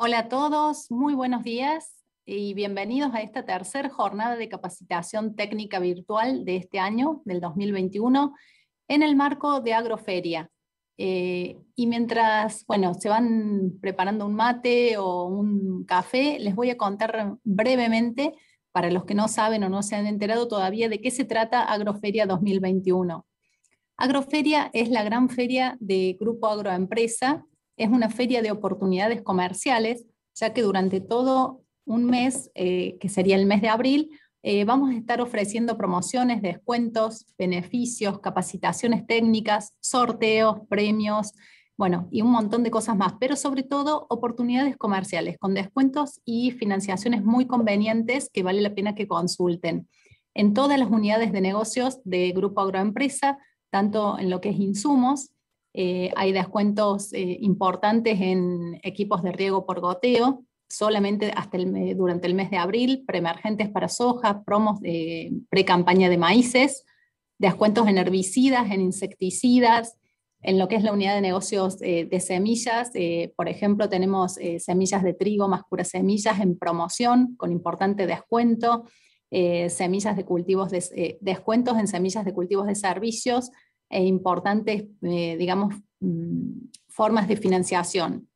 Hola a todos, muy buenos días y bienvenidos a esta tercera jornada de capacitación técnica virtual de este año, del 2021, en el marco de Agroferia. Y mientras, se van preparando un mate o un café, les voy a contar brevemente, para los que no saben o no se han enterado todavía, de qué se trata Agroferia 2021. Agroferia es la gran feria de Grupo Agroempresa. Es una feria de oportunidades comerciales, ya que durante todo un mes, que sería el mes de abril, vamos a estar ofreciendo promociones, descuentos, beneficios, capacitaciones técnicas, sorteos, premios, y un montón de cosas más, pero sobre todo oportunidades comerciales con descuentos y financiaciones muy convenientes que vale la pena que consulten. En todas las unidades de negocios de Grupo Agroempresa, tanto en lo que es insumos, hay descuentos importantes en equipos de riego por goteo, solamente durante el mes de abril, preemergentes para soja, promos de pre-campaña de maíces, descuentos en herbicidas, en insecticidas, en lo que es la unidad de negocios de semillas. Por ejemplo, tenemos semillas de trigo más puras semillas en promoción con importante descuento, semillas de cultivos descuentos en semillas de cultivos de servicios e importantes, formas de financiación.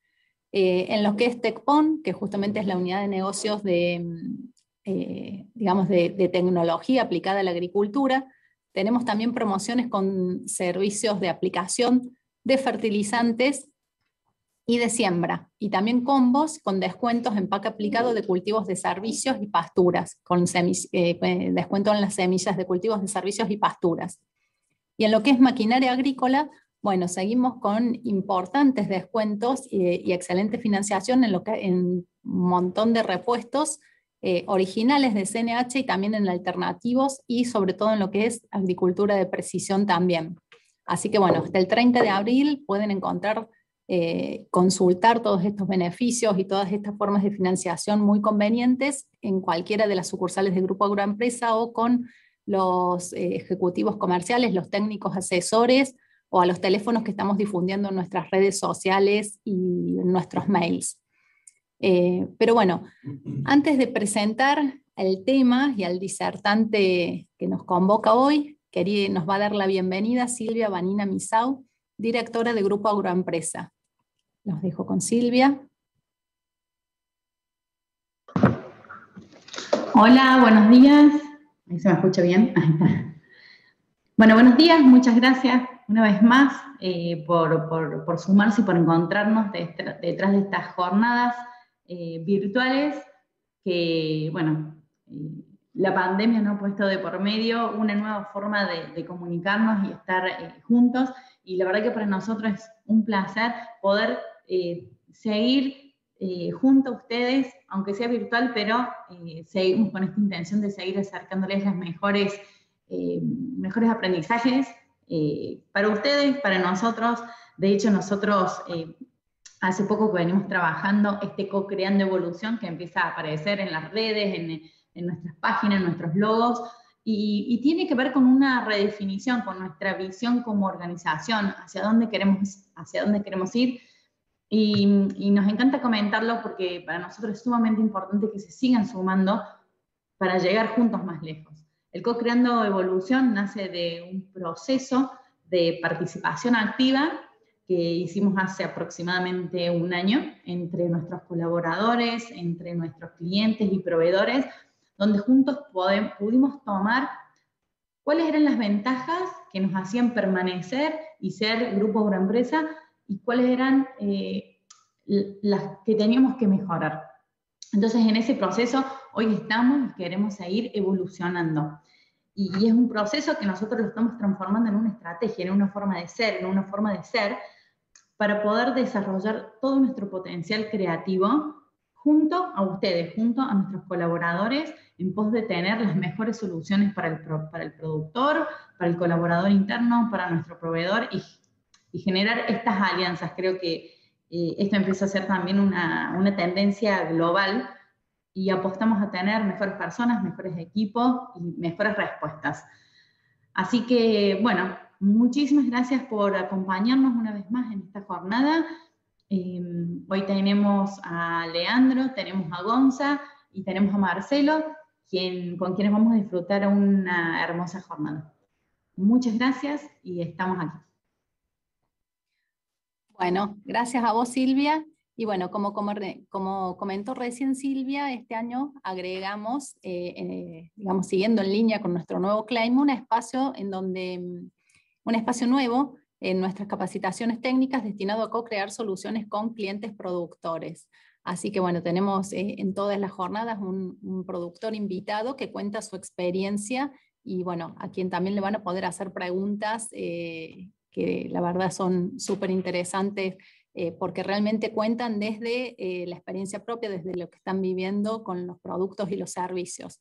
En lo que es TecPon, que justamente es la unidad de negocios de tecnología aplicada a la agricultura, tenemos también promociones con servicios de aplicación de fertilizantes y de siembra, y también combos con descuentos en pack aplicado de cultivos de servicios y pasturas, con descuento en las semillas de cultivos de servicios y pasturas. Y en lo que es maquinaria agrícola, seguimos con importantes descuentos y excelente financiación en un montón de repuestos originales de CNH y también en alternativos, y sobre todo en lo que es agricultura de precisión también. Así que hasta el 30 de abril pueden consultar todos estos beneficios y todas estas formas de financiación muy convenientes en cualquiera de las sucursales de Grupo Agroempresa o con los ejecutivos comerciales, los técnicos asesores, o a los teléfonos que estamos difundiendo en nuestras redes sociales y en nuestros mails. Pero antes de presentar el tema y al disertante que nos convoca hoy, nos va a dar la bienvenida Silvia Vanina Misau, directora de Grupo Agroempresa. Los dejo con Silvia. Hola, buenos días. ¿Ahí se me escucha bien? Ahí está. Bueno, buenos días, muchas gracias una vez más por sumarse y por encontrarnos detrás de estas jornadas virtuales que, la pandemia nos ha puesto de por medio una nueva forma de comunicarnos y estar juntos, y la verdad que para nosotros es un placer poder seguir junto a ustedes, aunque sea virtual, pero seguimos con esta intención de seguir acercándoles las mejores aprendizajes para ustedes, para nosotros. De hecho, nosotros hace poco que venimos trabajando co-creando evolución que empieza a aparecer en las redes, en nuestras páginas, en nuestros logos, y tiene que ver con una redefinición, con nuestra visión como organización, hacia dónde queremos ir. Y nos encanta comentarlo porque para nosotros es sumamente importante que se sigan sumando para llegar juntos más lejos. El Co-Creando Evolución nace de un proceso de participación activa que hicimos hace aproximadamente un año entre nuestros colaboradores, entre nuestros clientes y proveedores, donde juntos pudimos tomar cuáles eran las ventajas que nos hacían permanecer y ser Grupo Agroempresa y cuáles eran las que teníamos que mejorar. Entonces, en ese proceso, hoy estamos y queremos seguir evolucionando. Y es un proceso que nosotros lo estamos transformando en una estrategia, en una forma de ser, para poder desarrollar todo nuestro potencial creativo junto a ustedes, junto a nuestros colaboradores, en pos de tener las mejores soluciones para el productor, para el colaborador interno, para nuestro proveedor, y generar estas alianzas. Creo que esto empieza a ser también una tendencia global, y apostamos a tener mejores personas, mejores equipos y mejores respuestas. Así que, muchísimas gracias por acompañarnos una vez más en esta jornada. Hoy tenemos a Leandro, tenemos a Gonza y tenemos a Marcelo, con quienes vamos a disfrutar una hermosa jornada. Muchas gracias y estamos aquí. Bueno, gracias a vos, Silvia. Y bueno, como comentó recién Silvia, este año agregamos, digamos, siguiendo en línea con nuestro nuevo claim, un espacio nuevo en nuestras capacitaciones técnicas destinado a co-crear soluciones con clientes productores. Así que bueno, tenemos en todas las jornadas un productor invitado que cuenta su experiencia y bueno, a quien también le van a poder hacer preguntas que la verdad son súper interesantes porque realmente cuentan desde la experiencia propia, desde lo que están viviendo con los productos y los servicios.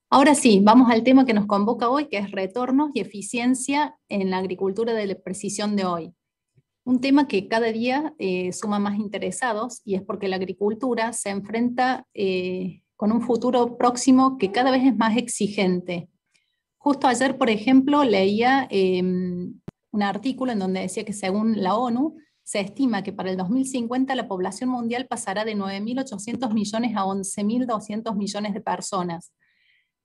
Ahora sí, vamos al tema que nos convoca hoy, que es retornos y eficiencia en la agricultura de precisión de hoy. Un tema que cada día suma más interesados, y es porque la agricultura se enfrenta con un futuro próximo que cada vez es más exigente. Justo ayer, por ejemplo, leía un artículo en donde decía que según la ONU, se estima que para el 2050 la población mundial pasará de 9.800 millones a 11.200 millones de personas.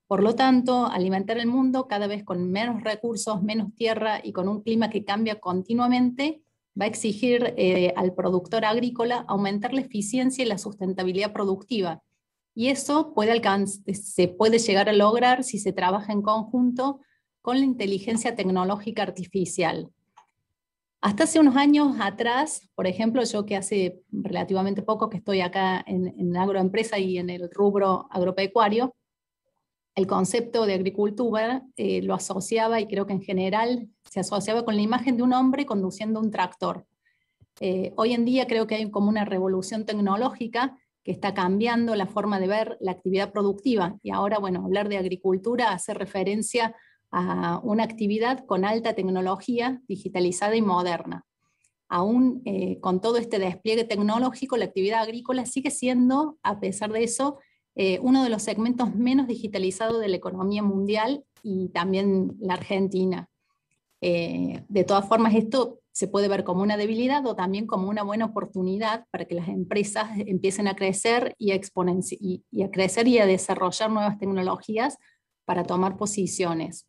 Por lo tanto, alimentar el mundo cada vez con menos recursos, menos tierra y con un clima que cambia continuamente, va a exigir al productor agrícola aumentar la eficiencia y la sustentabilidad productiva. Y eso se puede llegar a lograr si se trabaja en conjunto con la inteligencia tecnológica artificial. Hasta hace unos años atrás, por ejemplo, yo que hace relativamente poco que estoy acá en agroempresa y en el rubro agropecuario, el concepto de agricultura lo asociaba, y creo que en general se asociaba con la imagen de un hombre conduciendo un tractor. Hoy en día creo que hay como una revolución tecnológica que está cambiando la forma de ver la actividad productiva, y ahora, bueno, hablar de agricultura hace referencia a una actividad con alta tecnología, digitalizada y moderna. Aún con todo este despliegue tecnológico, la actividad agrícola sigue siendo, a pesar de eso, uno de los segmentos menos digitalizados de la economía mundial y también la Argentina. De todas formas, esto se puede ver como una debilidad o también como una buena oportunidad para que las empresas empiecen a crecer y a desarrollar nuevas tecnologías para tomar posiciones.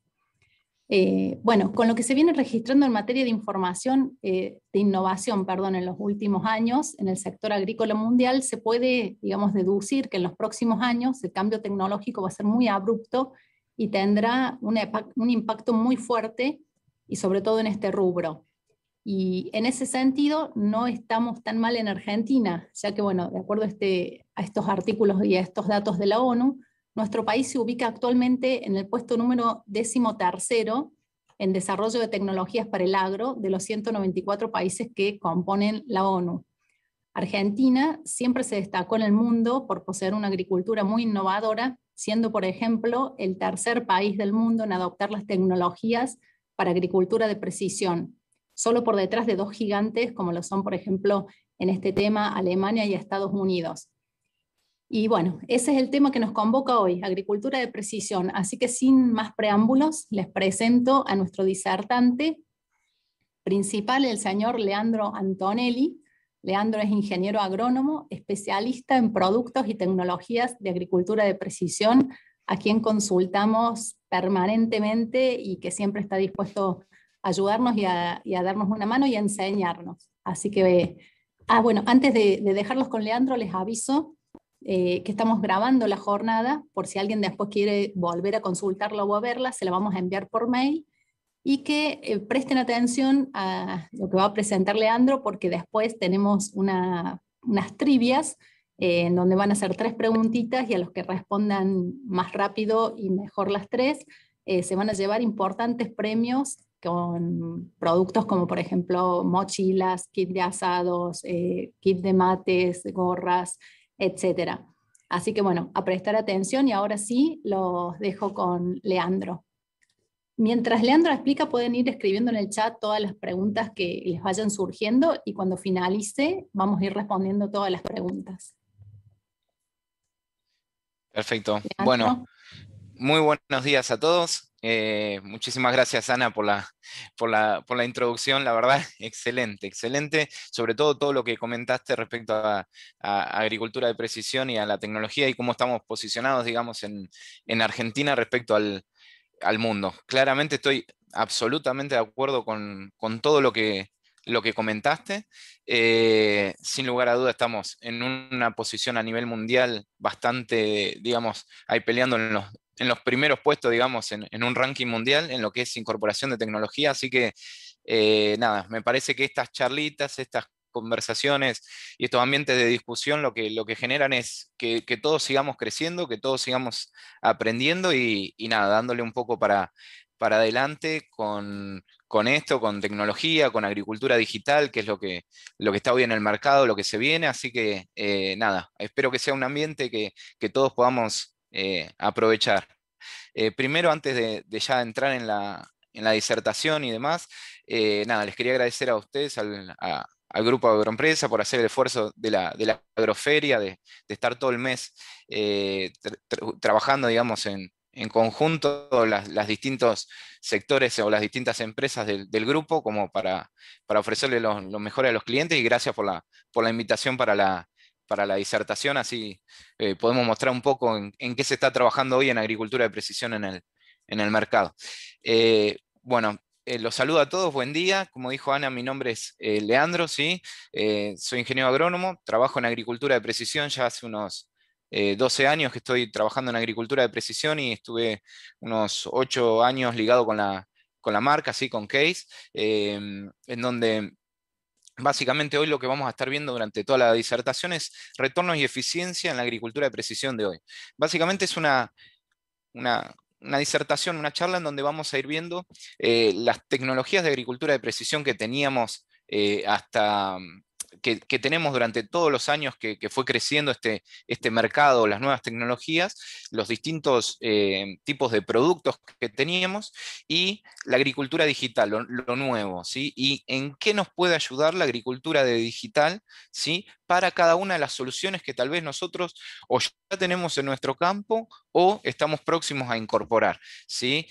Bueno, con lo que se viene registrando en materia de innovación, en los últimos años en el sector agrícola mundial, se puede, digamos, deducir que en los próximos años el cambio tecnológico va a ser muy abrupto y tendrá un impacto muy fuerte, y sobre todo en este rubro. Y en ese sentido no estamos tan mal en Argentina, ya que, bueno, de acuerdo a estos artículos y a estos datos de la ONU, nuestro país se ubica actualmente en el puesto número 13º en desarrollo de tecnologías para el agro de los 194 países que componen la ONU. Argentina siempre se destacó en el mundo por poseer una agricultura muy innovadora, siendo, por ejemplo, el tercer país del mundo en adoptar las tecnologías para agricultura de precisión, solo por detrás de dos gigantes como lo son, por ejemplo, en este tema, Alemania y Estados Unidos. Y bueno, ese es el tema que nos convoca hoy, agricultura de precisión. Así que sin más preámbulos, les presento a nuestro disertante principal, el señor Leandro Antonelli. Leandro es ingeniero agrónomo, especialista en productos y tecnologías de agricultura de precisión, a quien consultamos permanentemente y que siempre está dispuesto a ayudarnos y a darnos una mano y a enseñarnos. Así que, bueno, antes de dejarlos con Leandro, les aviso que estamos grabando la jornada, por si alguien después quiere volver a consultarla o a verla, se la vamos a enviar por mail, y que presten atención a lo que va a presentar Leandro, porque después tenemos unas trivias en donde van a hacer 3 preguntitas, y a los que respondan más rápido y mejor las 3, se van a llevar importantes premios con productos como, por ejemplo, mochilas, kit de asados, kit de mates, gorras, etcétera. Así que bueno, a prestar atención, y ahora sí los dejo con Leandro. Mientras Leandro explica, pueden ir escribiendo en el chat todas las preguntas que les vayan surgiendo, y cuando finalice vamos a ir respondiendo todas las preguntas. Perfecto. Leandro. Bueno, muy buenos días a todos. Muchísimas gracias, Ana, por la introducción. La verdad, excelente, excelente. Sobre todo lo que comentaste respecto a agricultura de precisión y a la tecnología y cómo estamos posicionados, digamos, en Argentina respecto al mundo. Claramente estoy absolutamente de acuerdo con todo lo que comentaste. Sin lugar a duda estamos en una posición a nivel mundial bastante, digamos, ahí peleando en los primeros puestos, digamos, en un ranking mundial en lo que es incorporación de tecnología. Así que, nada, me parece que estas charlitas, estas conversaciones y estos ambientes de discusión lo que generan es que todos sigamos creciendo, que todos sigamos aprendiendo y nada, dándole un poco para adelante con esto, con tecnología, con agricultura digital, que es lo que está hoy en el mercado, lo que se viene. Así que nada, espero que sea un ambiente que todos podamos aprovechar. Primero, antes de ya entrar en la disertación y demás, nada, les quería agradecer a ustedes, al grupo Agroempresa, por hacer el esfuerzo de la agroferia, de estar todo el mes trabajando, digamos, en conjunto las distintos sectores o las distintas empresas del grupo, como para ofrecerle lo mejor a los clientes. Y gracias por la invitación para la disertación. Así podemos mostrar un poco en qué se está trabajando hoy en agricultura de precisión en el mercado. Bueno, los saludo a todos, buen día. Como dijo Ana, mi nombre es Leandro, ¿sí? Soy ingeniero agrónomo, trabajo en agricultura de precisión ya hace unos 12 años que estoy trabajando en agricultura de precisión, y estuve unos 8 años ligado con la marca, ¿sí? Con Case, en donde básicamente hoy lo que vamos a estar viendo durante toda la disertación es retornos y eficiencia en la agricultura de precisión de hoy. Básicamente es una disertación, una charla en donde vamos a ir viendo las tecnologías de agricultura de precisión que teníamos que tenemos durante todos los años que fue creciendo este mercado, las nuevas tecnologías, los distintos tipos de productos que teníamos, y la agricultura digital, lo nuevo, ¿sí? Y en qué nos puede ayudar la agricultura de digital, ¿sí? Para cada una de las soluciones que tal vez nosotros o ya tenemos en nuestro campo o estamos próximos a incorporar, ¿sí?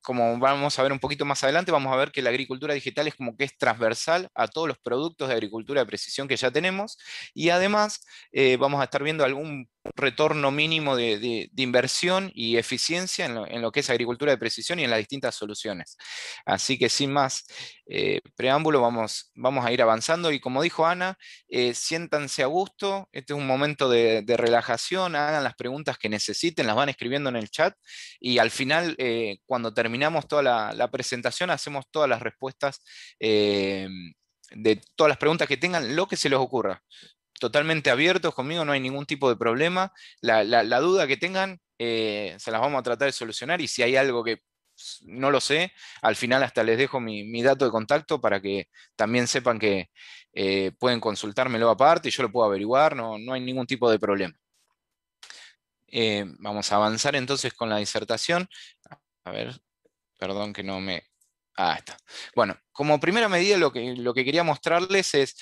Como vamos a ver un poquito más adelante, vamos a ver que la agricultura digital es como que es transversal a todos los productos de agricultura de precisión que ya tenemos, y además vamos a estar viendo algún retorno mínimo de inversión y eficiencia en lo que es agricultura de precisión y en las distintas soluciones. Así que sin más preámbulo, vamos a ir avanzando, y como dijo Ana, siéntanse a gusto. Este es un momento de relajación, hagan las preguntas que necesiten, las van escribiendo en el chat, y al final, cuando terminamos toda la presentación, hacemos todas las respuestas de todas las preguntas que tengan, lo que se les ocurra. Totalmente abiertos conmigo, no hay ningún tipo de problema. La duda que tengan, se las vamos a tratar de solucionar, y si hay algo que no lo sé, al final hasta les dejo mi dato de contacto para que también sepan que pueden consultármelo aparte y yo lo puedo averiguar, no hay ningún tipo de problema. Vamos a avanzar entonces con la disertación. A ver, perdón que no me... Ah, está. Bueno, como primera medida lo que quería mostrarles es,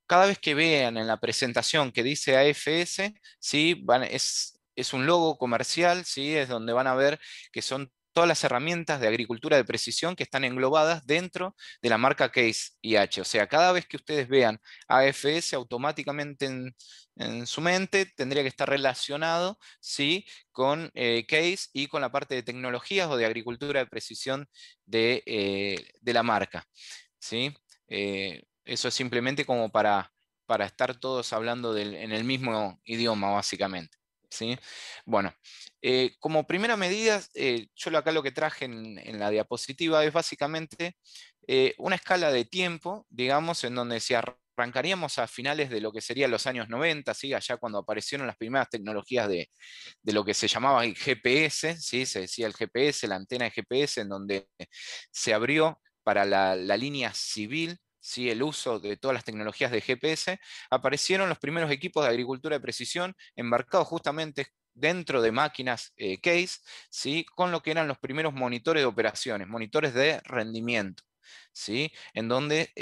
cada vez que vean en la presentación que dice AFS, ¿sí? Es un logo comercial, ¿sí? Es donde van a ver que son todas las herramientas de agricultura de precisión que están englobadas dentro de la marca Case IH. O sea, cada vez que ustedes vean AFS, automáticamente en su mente tendría que estar relacionado, ¿sí? Con Case y con la parte de tecnologías o de agricultura de precisión de la marca, ¿sí? Eso es simplemente como para estar todos hablando en el mismo idioma, básicamente, ¿sí? Bueno, como primera medida, yo acá lo que traje en la diapositiva es básicamente una escala de tiempo, digamos, en donde si arrancaríamos a finales de lo que serían los años 90, ¿sí? Allá cuando aparecieron las primeras tecnologías de lo que se llamaba el GPS, ¿sí? Se decía el GPS, la antena de GPS, en donde se abrió para la línea civil, ¿sí? El uso de todas las tecnologías de GPS, aparecieron los primeros equipos de agricultura de precisión embarcados justamente dentro de máquinas Case, ¿sí? Con lo que eran los primeros monitores de operaciones, monitores de rendimiento, ¿sí? En donde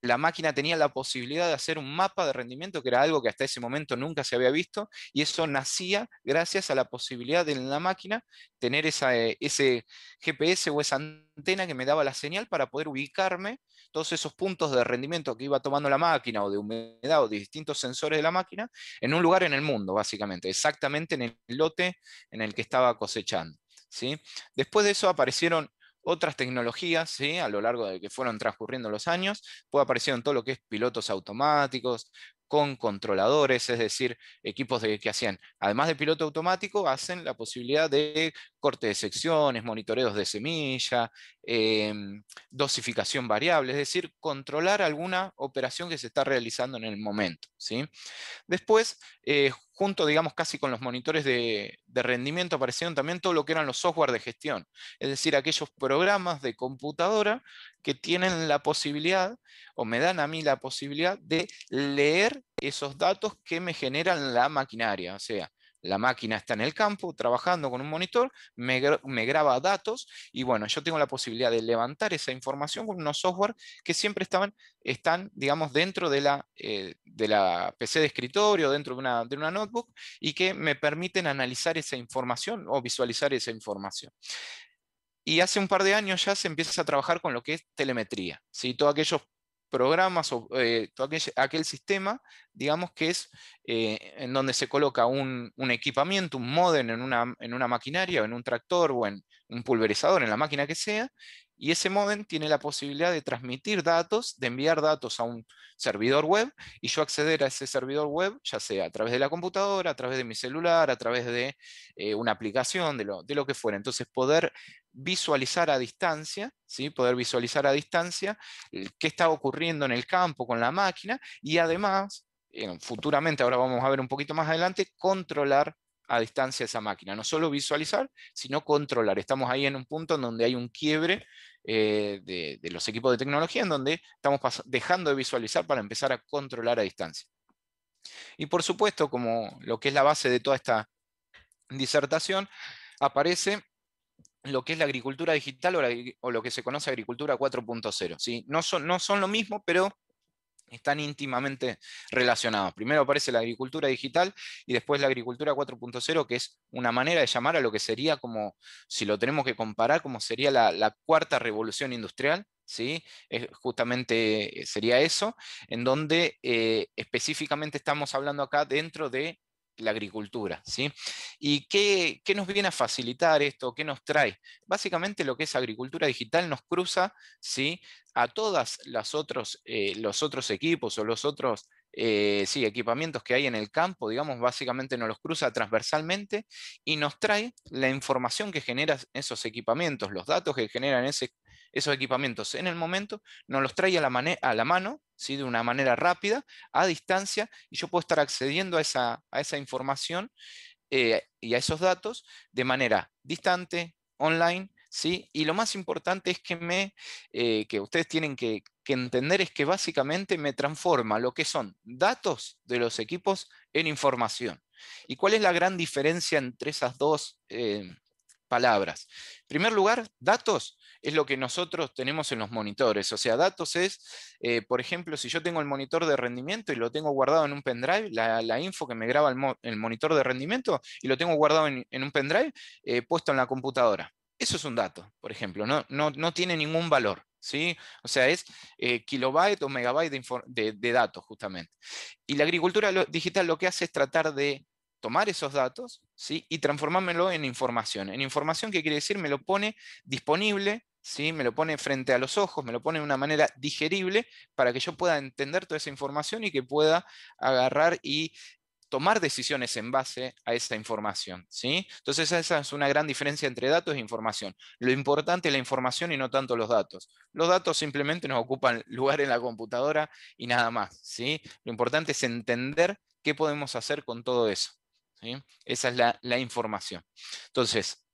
la máquina tenía la posibilidad de hacer un mapa de rendimiento, que era algo que hasta ese momento nunca se había visto, y eso nacía gracias a la posibilidad de en la máquina tener ese GPS o esa antena que me daba la señal para poder ubicarme todos esos puntos de rendimiento que iba tomando la máquina, o de humedad, o de distintos sensores de la máquina, en un lugar en el mundo, básicamente, exactamente en el lote en el que estaba cosechando, ¿sí? Después de eso aparecieron otras tecnologías, ¿sí? A lo largo de que fueron transcurriendo los años, pues aparecieron todo lo que es pilotos automáticos, con controladores, es decir, equipos que hacían, además de piloto automático, hacen la posibilidad de corte de secciones, monitoreos de semilla, dosificación variable, es decir, controlar alguna operación que se está realizando en el momento, ¿sí? Después, junto, digamos, casi con los monitores de rendimiento, aparecieron también todo lo que eran los software de gestión, es decir, aquellos programas de computadora que tienen la posibilidad, o me dan a mí la posibilidad, de leer esos datos que me generan la maquinaria. O sea, la máquina está en el campo trabajando con un monitor, me graba datos, y bueno, yo tengo la posibilidad de levantar esa información con unos software que siempre están, digamos, dentro de la PC de escritorio, dentro de una notebook, y que me permiten analizar esa información o visualizar esa información. Y hace un par de años ya se empieza a trabajar con lo que es telemetría, ¿sí? Todos aquellos programas o todo aquel sistema, digamos, que es en donde se coloca un equipamiento, un módem en una maquinaria, o en un tractor, o en un pulverizador, en la máquina que sea, y ese módem tiene la posibilidad de transmitir datos, de enviar datos a un servidor web, y yo acceder a ese servidor web, ya sea a través de la computadora, a través de mi celular, a través de una aplicación, de lo que fuera. Entonces, poder visualizar a distancia, ¿sí? Poder visualizar a distancia qué está ocurriendo en el campo con la máquina, y además, futuramente, ahora vamos a ver un poquito más adelante, controlar a distancia esa máquina. No solo visualizar, sino controlar. Estamos ahí en un punto en donde hay un quiebre de los equipos de tecnología, en donde estamos dejando de visualizar para empezar a controlar a distancia. Y por supuesto, como lo que es la base de toda esta disertación, aparece lo que es la agricultura digital, o lo que se conoce agricultura 4.0, ¿sí? No son lo mismo, pero están íntimamente relacionados. Primero aparece la agricultura digital, y después la agricultura 4.0, que es una manera de llamar a lo que sería, como, si lo tenemos que comparar, como sería la cuarta revolución industrial, ¿sí? Justamente sería eso, en donde específicamente estamos hablando acá dentro de la agricultura, ¿sí? ¿Y qué nos viene a facilitar esto? ¿Qué nos trae? Básicamente lo que es agricultura digital nos cruza, ¿sí? A todos los otros equipos, o los otros sí, equipamientos que hay en el campo, digamos, básicamente nos los cruza transversalmente, y nos trae la información que generan esos equipamientos, los datos que generan esos equipamientos en el momento, nos los trae a la mano, ¿sí? De una manera rápida, a distancia, y yo puedo estar accediendo a esa información y a esos datos de manera distante, online, ¿sí? Y lo más importante es que ustedes tienen que entender, es que básicamente me transforma lo que son datos de los equipos en información. ¿Y cuál es la gran diferencia entre esas dos palabras? En primer lugar, datos es lo que nosotros tenemos en los monitores. O sea, datos es, por ejemplo, si yo tengo el monitor de rendimiento y lo tengo guardado en un pendrive, la info que me graba el monitor de rendimiento, y lo tengo guardado en un pendrive puesto en la computadora. Eso es un dato, por ejemplo, no tiene ningún valor, ¿sí? O sea, es kilobyte o megabyte de datos, justamente. Y la agricultura digital lo que hace es tratar de tomar esos datos, ¿sí? Y transformármelo en información. En información, ¿qué quiere decir? Me lo pone disponible, ¿sí? Me lo pone frente a los ojos, me lo pone de una manera digerible, para que yo pueda entender toda esa información, y que pueda agarrar y tomar decisiones en base a esa información, ¿sí? Entonces esa es una gran diferencia entre datos e información. Lo importante es la información y no tanto los datos. Los datos simplemente nos ocupan lugar en la computadora y nada más, ¿sí? Lo importante es entender qué podemos hacer con todo eso, ¿sí? Esa es la información. Entonces,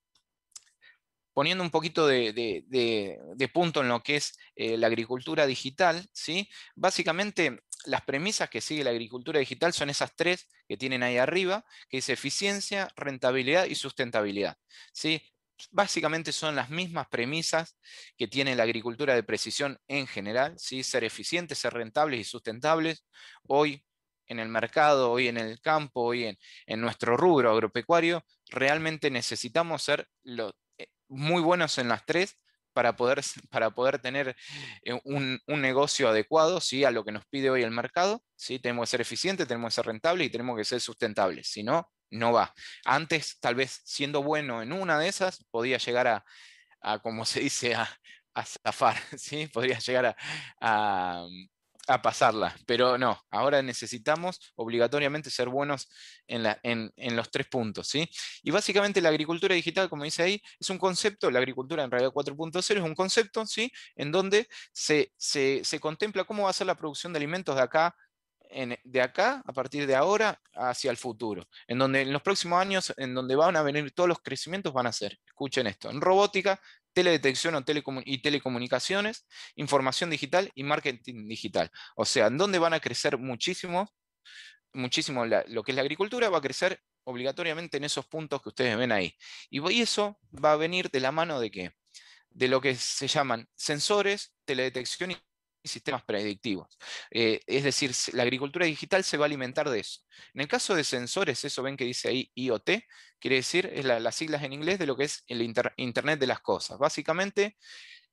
poniendo un poquito de punto en lo que es la agricultura digital, ¿sí? Básicamente, las premisas que sigue la agricultura digital son esas tres que tienen ahí arriba, que es eficiencia, rentabilidad y sustentabilidad, ¿sí? básicamente son las mismas premisas que tiene la agricultura de precisión en general, ¿sí? Ser eficientes, ser rentables y sustentables. Hoy en el mercado, hoy en el campo, hoy en nuestro rubro agropecuario, realmente necesitamos ser muy buenos en las tres para poder tener un negocio adecuado, ¿sí? A lo que nos pide hoy el mercado, ¿sí? Tenemos que ser eficientes, tenemos que ser rentables y tenemos que ser sustentables, si no, no va. Antes, tal vez siendo bueno en una de esas, podía llegar como se dice, a zafar, ¿sí? Podría llegar a, a pasarla, pero no, ahora necesitamos obligatoriamente ser buenos en los tres puntos, ¿sí? Y básicamente la agricultura digital, como dice ahí, es un concepto, la agricultura en realidad 4.0 es un concepto, ¿sí? En donde se contempla cómo va a ser la producción de alimentos de acá de acá, a partir de ahora, hacia el futuro, en donde en los próximos años, en donde van a venir todos los crecimientos, van a ser, escuchen esto, en robótica, teledetección y telecomunicaciones, información digital y marketing digital. O sea, en donde van a crecer muchísimo, muchísimo lo que es la agricultura, va a crecer obligatoriamente en esos puntos que ustedes ven ahí. Y eso va a venir de la mano de qué? De lo que se llaman sensores, teledetección y sistemas predictivos. Es decir, la agricultura digital se va a alimentar de eso. En el caso de sensores, eso ven que dice ahí IoT, quiere decir, es las siglas en inglés de lo que es el Internet de las cosas. Básicamente,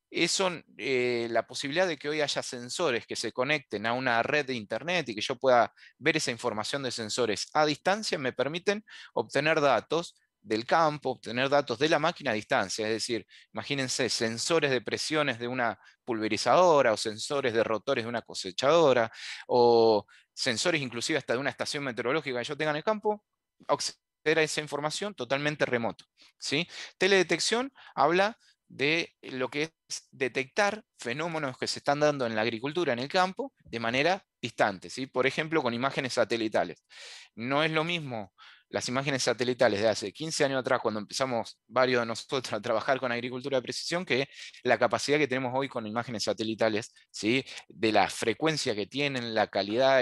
eso, la posibilidad de que hoy haya sensores que se conecten a una red de Internet y que yo pueda ver esa información de sensores a distancia, me permiten obtener datos del campo, obtener datos de la máquina a distancia. Es decir, imagínense sensores de presiones de una pulverizadora o sensores de rotores de una cosechadora o sensores inclusive hasta de una estación meteorológica que yo tenga en el campo, acceder a esa información totalmente remoto, ¿sí? Teledetección habla de lo que es detectar fenómenos que se están dando en la agricultura, en el campo, de manera distante, ¿sí? Por ejemplo, con imágenes satelitales. No es lo mismo las imágenes satelitales de hace 15 años atrás, cuando empezamos varios de nosotros a trabajar con agricultura de precisión, que la capacidad que tenemos hoy con imágenes satelitales, ¿sí? De la frecuencia que tienen, la calidad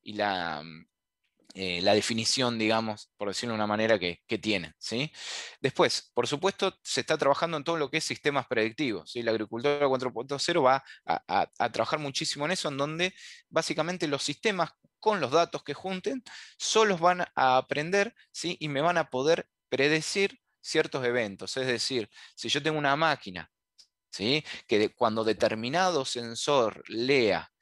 y la definición, digamos, por decirlo de una manera, que tienen, ¿sí? Después, por supuesto, se está trabajando en todo lo que es sistemas predictivos, ¿sí? La agricultura 4.0 va a trabajar muchísimo en eso, en donde básicamente los sistemas con los datos que junten solos van a aprender, ¿sí? Y me van a poder predecir ciertos eventos. Es decir, si yo tengo una máquina, ¿sí? Que cuando determinado sensor lea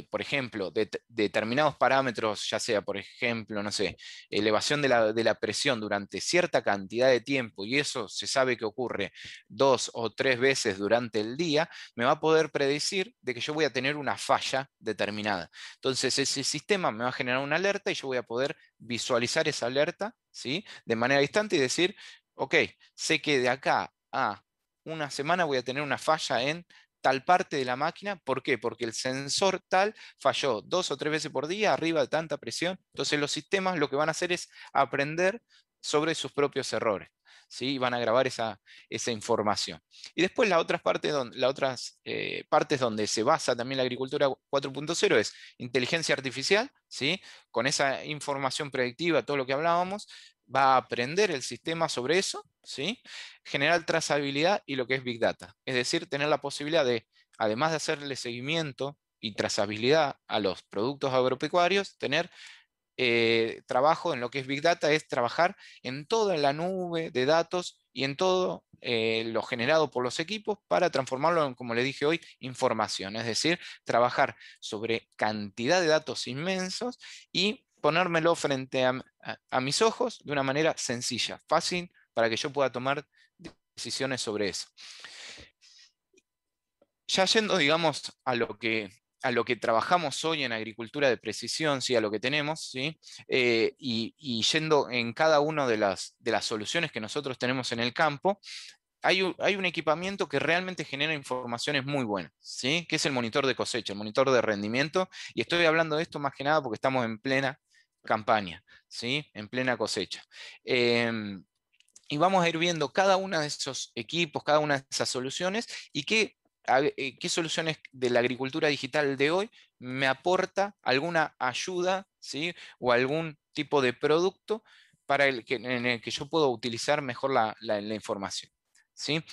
por ejemplo, determinados parámetros, ya sea, por ejemplo, no sé, elevación de la presión durante cierta cantidad de tiempo, y eso se sabe que ocurre 2 o 3 veces durante el día, me va a poder predecir de que yo voy a tener una falla determinada. Entonces, ese sistema me va a generar una alerta y yo voy a poder visualizar esa alerta, ¿sí? De manera distante y decir, ok, sé que de acá a una semana voy a tener una falla en tal parte de la máquina. ¿Por qué? Porque el sensor tal falló 2 o 3 veces por día arriba de tanta presión. Entonces los sistemas lo que van a hacer es aprender sobre sus propios errores, ¿sí? Y van a grabar esa información. Y después las otras partes donde se basa también la agricultura 4.0 es inteligencia artificial, ¿sí? Con esa información predictiva, todo lo que hablábamos, va a aprender el sistema sobre eso, ¿sí? Generar trazabilidad y lo que es Big Data. Es decir, tener la posibilidad de, además de hacerle seguimiento y trazabilidad a los productos agropecuarios, tener trabajo en lo que es Big Data, es trabajar en toda la nube de datos y en todo lo generado por los equipos para transformarlo en, como le dije hoy, información. Es decir, trabajar sobre cantidad de datos inmensos y ponérmelo frente a mis ojos de una manera sencilla, fácil, para que yo pueda tomar decisiones sobre eso. Ya yendo, digamos, a lo que trabajamos hoy en agricultura de precisión, ¿sí? A lo que tenemos, ¿sí? Y yendo en cada una de las soluciones que nosotros tenemos en el campo, hay un equipamiento que realmente genera informaciones muy buenas, ¿sí? Que es el monitor de cosecha, el monitor de rendimiento, y estoy hablando de esto más que nada porque estamos en plena campaña, ¿sí? En plena cosecha. Y vamos a ir viendo cada uno de esos equipos, cada una de esas soluciones y qué soluciones de la agricultura digital de hoy me aporta alguna ayuda, ¿sí? O algún tipo de producto en el que yo puedo utilizar mejor la información. ¿Sí?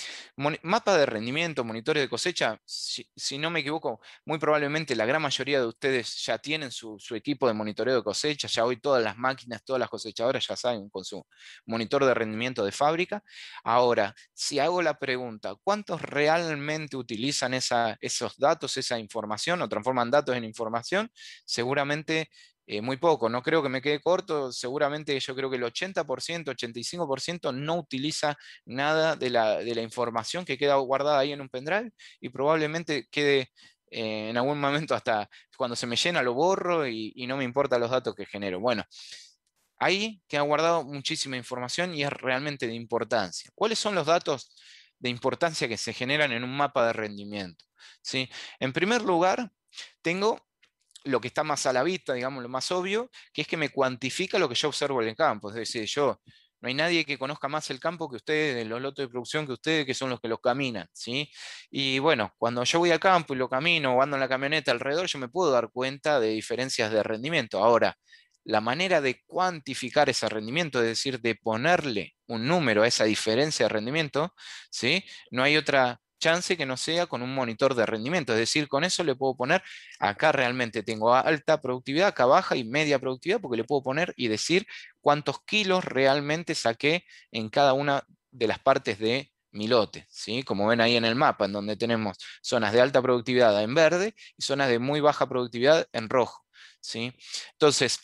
Mapa de rendimiento, monitores de cosecha, si no me equivoco, muy probablemente la gran mayoría de ustedes ya tienen su equipo de monitoreo de cosecha, ya hoy todas las máquinas, todas las cosechadoras ya saben con su monitor de rendimiento de fábrica. Ahora, si hago la pregunta, ¿cuántos realmente utilizan esos datos, esa información o transforman datos en información? Seguramente muy poco, no creo que me quede corto, seguramente yo creo que el 80%, 85% no utiliza nada de la información que queda guardada ahí en un pendrive y probablemente quede en algún momento hasta cuando se me llena lo borro y no me importan los datos que genero. Bueno, ahí queda guardado muchísima información y es realmente de importancia. ¿Cuáles son los datos de importancia que se generan en un mapa de rendimiento? ¿Sí? En primer lugar, tengo lo que está más a la vista, digamos, lo más obvio, que es que me cuantifica lo que yo observo en el campo. Es decir, no hay nadie que conozca más el campo que ustedes, los lotes de producción que ustedes, que son los que los caminan, ¿sí? Y bueno, cuando yo voy al campo y lo camino o ando en la camioneta alrededor, yo me puedo dar cuenta de diferencias de rendimiento. Ahora, la manera de cuantificar ese rendimiento, es decir, de ponerle un número a esa diferencia de rendimiento, ¿sí? No hay otra chance que no sea con un monitor de rendimiento. Es decir, con eso le puedo poner, acá realmente tengo alta productividad, acá baja y media productividad, porque le puedo poner y decir cuántos kilos realmente saqué en cada una de las partes de mi lote, ¿sí? Como ven ahí en el mapa, en donde tenemos zonas de alta productividad en verde y zonas de muy baja productividad en rojo, ¿sí? Entonces,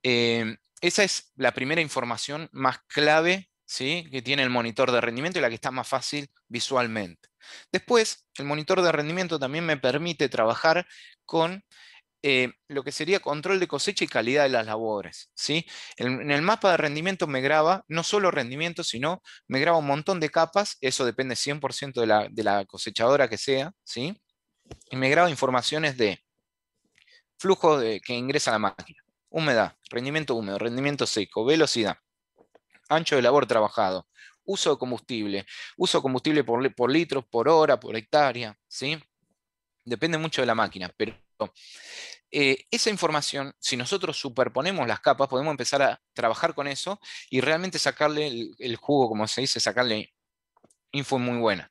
esa es la primera información más clave, ¿sí?, que tiene el monitor de rendimiento y la que está más fácil visualmente. Después, el monitor de rendimiento también me permite trabajar con lo que sería control de cosecha y calidad de las labores, ¿sí? En el mapa de rendimiento me graba no solo rendimiento, sino me graba un montón de capas, eso depende 100% de la cosechadora que sea, ¿sí? Y me graba informaciones de flujo que ingresa a la máquina, humedad, rendimiento húmedo, rendimiento seco, velocidad, ancho de labor trabajado, uso de combustible por litros, por hora, por hectárea, ¿sí? Depende mucho de la máquina, pero esa información, si nosotros superponemos las capas, podemos empezar a trabajar con eso y realmente sacarle el jugo, como se dice, sacarle info muy buena.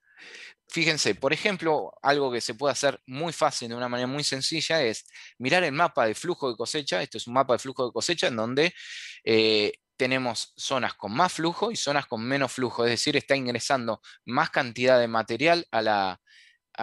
Fíjense, por ejemplo, algo que se puede hacer muy fácil de una manera muy sencilla es mirar el mapa de flujo de cosecha. Este es un mapa de flujo de cosecha en donde tenemos zonas con más flujo y zonas con menos flujo, es decir, está ingresando más cantidad de material a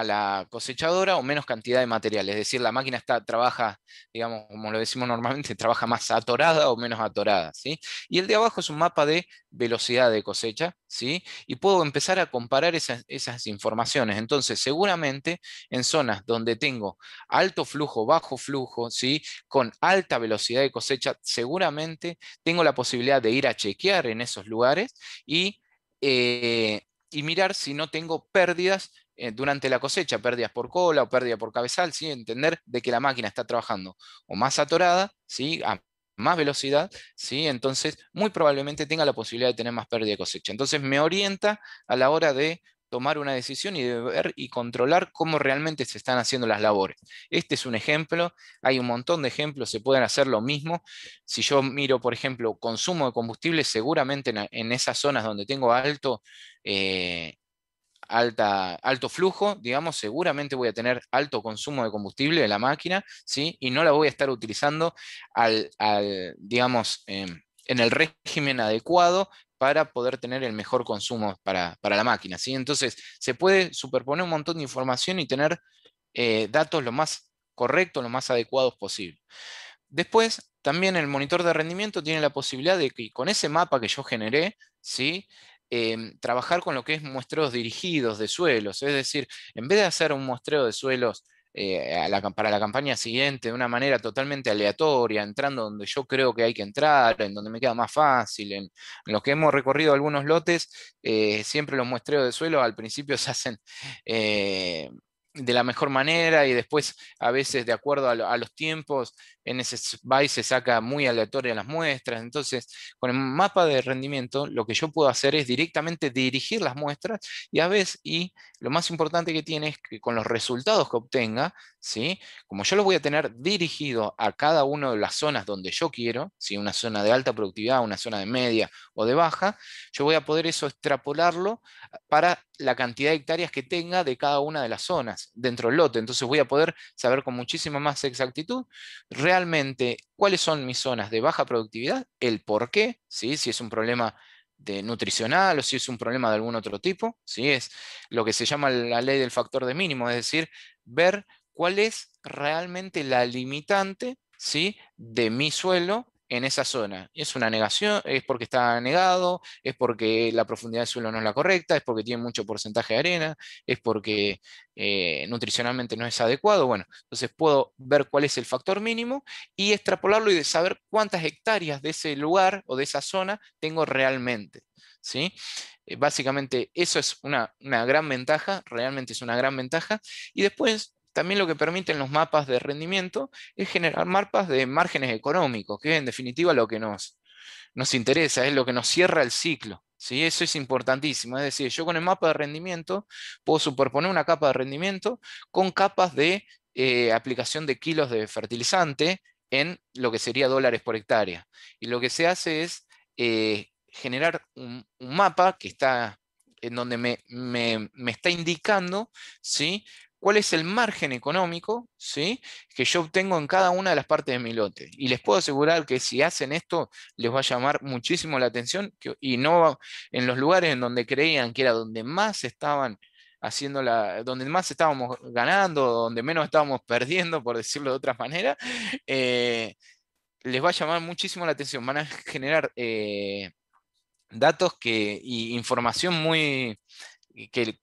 la cosechadora o menos cantidad de material. Es decir, la máquina trabaja, digamos, como lo decimos normalmente, trabaja más atorada o menos atorada, ¿sí? Y el de abajo es un mapa de velocidad de cosecha, ¿sí? Y puedo empezar a comparar esas informaciones. Entonces, seguramente en zonas donde tengo alto flujo, bajo flujo, ¿sí?, con alta velocidad de cosecha, seguramente tengo la posibilidad de ir a chequear en esos lugares y mirar si no tengo pérdidas durante la cosecha, pérdidas por cola o pérdida por cabezal, ¿sí? Entender de que la máquina está trabajando o más atorada, ¿sí?, a más velocidad, ¿sí? Entonces muy probablemente tenga la posibilidad de tener más pérdida de cosecha. Entonces me orienta a la hora de tomar una decisión y de ver y controlar cómo realmente se están haciendo las labores. Este es un ejemplo, hay un montón de ejemplos, se pueden hacer lo mismo. Si yo miro, por ejemplo, consumo de combustible, seguramente en esas zonas donde tengo alto flujo, digamos, seguramente voy a tener alto consumo de combustible de la máquina, ¿sí? Y no la voy a estar utilizando digamos, en el régimen adecuado para poder tener el mejor consumo para la máquina, ¿sí? Entonces, se puede superponer un montón de información y tener datos lo más correctos, lo más adecuados posible. Después, también el monitor de rendimiento tiene la posibilidad de que con ese mapa que yo generé, ¿sí?, trabajar con lo que es muestreos dirigidos de suelos. Es decir, en vez de hacer un muestreo de suelos para la campaña siguiente de una manera totalmente aleatoria, entrando donde yo creo que hay que entrar, en donde me queda más fácil, en los que hemos recorrido algunos lotes, siempre los muestreos de suelo al principio se hacen de la mejor manera y después a veces de acuerdo a los tiempos en ese va y se saca muy aleatoria las muestras. Entonces, con el mapa de rendimiento, lo que yo puedo hacer es directamente dirigir las muestras y a veces, y lo más importante que tiene es que con los resultados que obtenga, ¿sí? Como yo los voy a tener dirigido a cada una de las zonas donde yo quiero, ¿sí? Una zona de alta productividad, una zona de media o de baja, yo voy a poder eso extrapolarlo para la cantidad de hectáreas que tenga de cada una de las zonas dentro del lote. Entonces voy a poder saber con muchísima más exactitud realmente cuáles son mis zonas de baja productividad, el por qué, ¿sí? Si es un problema de nutricional o si es un problema de algún otro tipo, ¿sí? Es lo que se llama la ley del factor de mínimo, es decir, ver cuál es realmente la limitante, ¿sí? De mi suelo en esa zona. ¿Es una negación? ¿Es porque está negado? ¿Es porque la profundidad del suelo no es la correcta? ¿Es porque tiene mucho porcentaje de arena? ¿Es porque nutricionalmente no es adecuado? Bueno, entonces puedo ver cuál es el factor mínimo y extrapolarlo y saber cuántas hectáreas de ese lugar o de esa zona tengo realmente, ¿sí? Básicamente eso es una gran ventaja, realmente es una gran ventaja. Y después también lo que permiten los mapas de rendimiento es generar mapas de márgenes económicos, que es en definitiva lo que nos interesa, es lo que nos cierra el ciclo, ¿sí? Eso es importantísimo. Es decir, yo con el mapa de rendimiento puedo superponer una capa de rendimiento con capas de aplicación de kilos de fertilizante en lo que sería dólares por hectárea. Y lo que se hace es generar un mapa que está en donde me está indicando, ¿sí? Cuál es el margen económico, ¿sí? Que yo obtengo en cada una de las partes de mi lote. Y les puedo asegurar que si hacen esto, les va a llamar muchísimo la atención y no en los lugares en donde creían que era donde más estaban haciendo donde más estábamos ganando, donde menos estábamos perdiendo, por decirlo de otra manera, les va a llamar muchísimo la atención. Van a generar datos y información muy que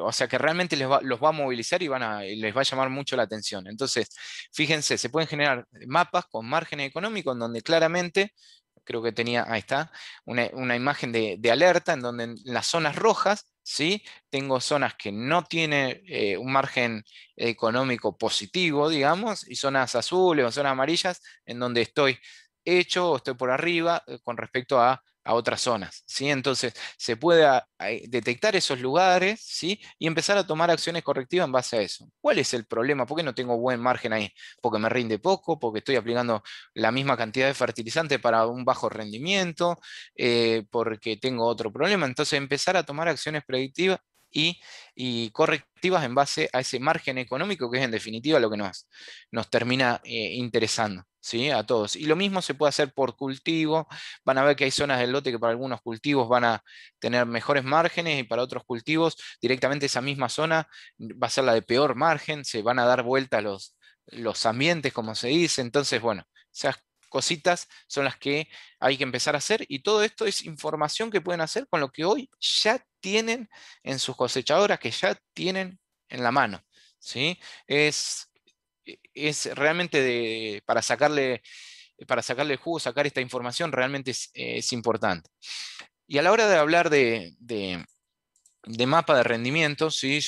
o sea, que realmente los va a movilizar y les va a llamar mucho la atención. Entonces, fíjense, se pueden generar mapas con márgenes económicos en donde claramente, creo que tenía, ahí está, una imagen de alerta en donde en las zonas rojas, ¿sí? Tengo zonas que no tienen un margen económico positivo, digamos, y zonas azules o zonas amarillas en donde estoy hecho o estoy por arriba con respecto a otras zonas, ¿sí? Entonces, se puede detectar esos lugares, ¿sí? Y empezar a tomar acciones correctivas en base a eso. ¿Cuál es el problema? ¿Por qué no tengo buen margen ahí? ¿Porque me rinde poco? ¿Porque estoy aplicando la misma cantidad de fertilizante para un bajo rendimiento? ¿Porque tengo otro problema? Entonces, empezar a tomar acciones predictivas y correctivas en base a ese margen económico, que es en definitiva lo que nos termina interesando, ¿sí? A todos. Y lo mismo se puede hacer por cultivo. Van a ver que hay zonas del lote que para algunos cultivos van a tener mejores márgenes y para otros cultivos directamente esa misma zona va a ser la de peor margen, se van a dar vuelta los ambientes, como se dice. Entonces, bueno, esas cositas son las que hay que empezar a hacer y todo esto es información que pueden hacer con lo que hoy ya tienen en sus cosechadoras, que ya tienen en la mano, ¿sí? Es realmente para sacarle el jugo, sacar esta información, realmente es importante. Y a la hora de hablar de mapa de rendimiento, ¿sí?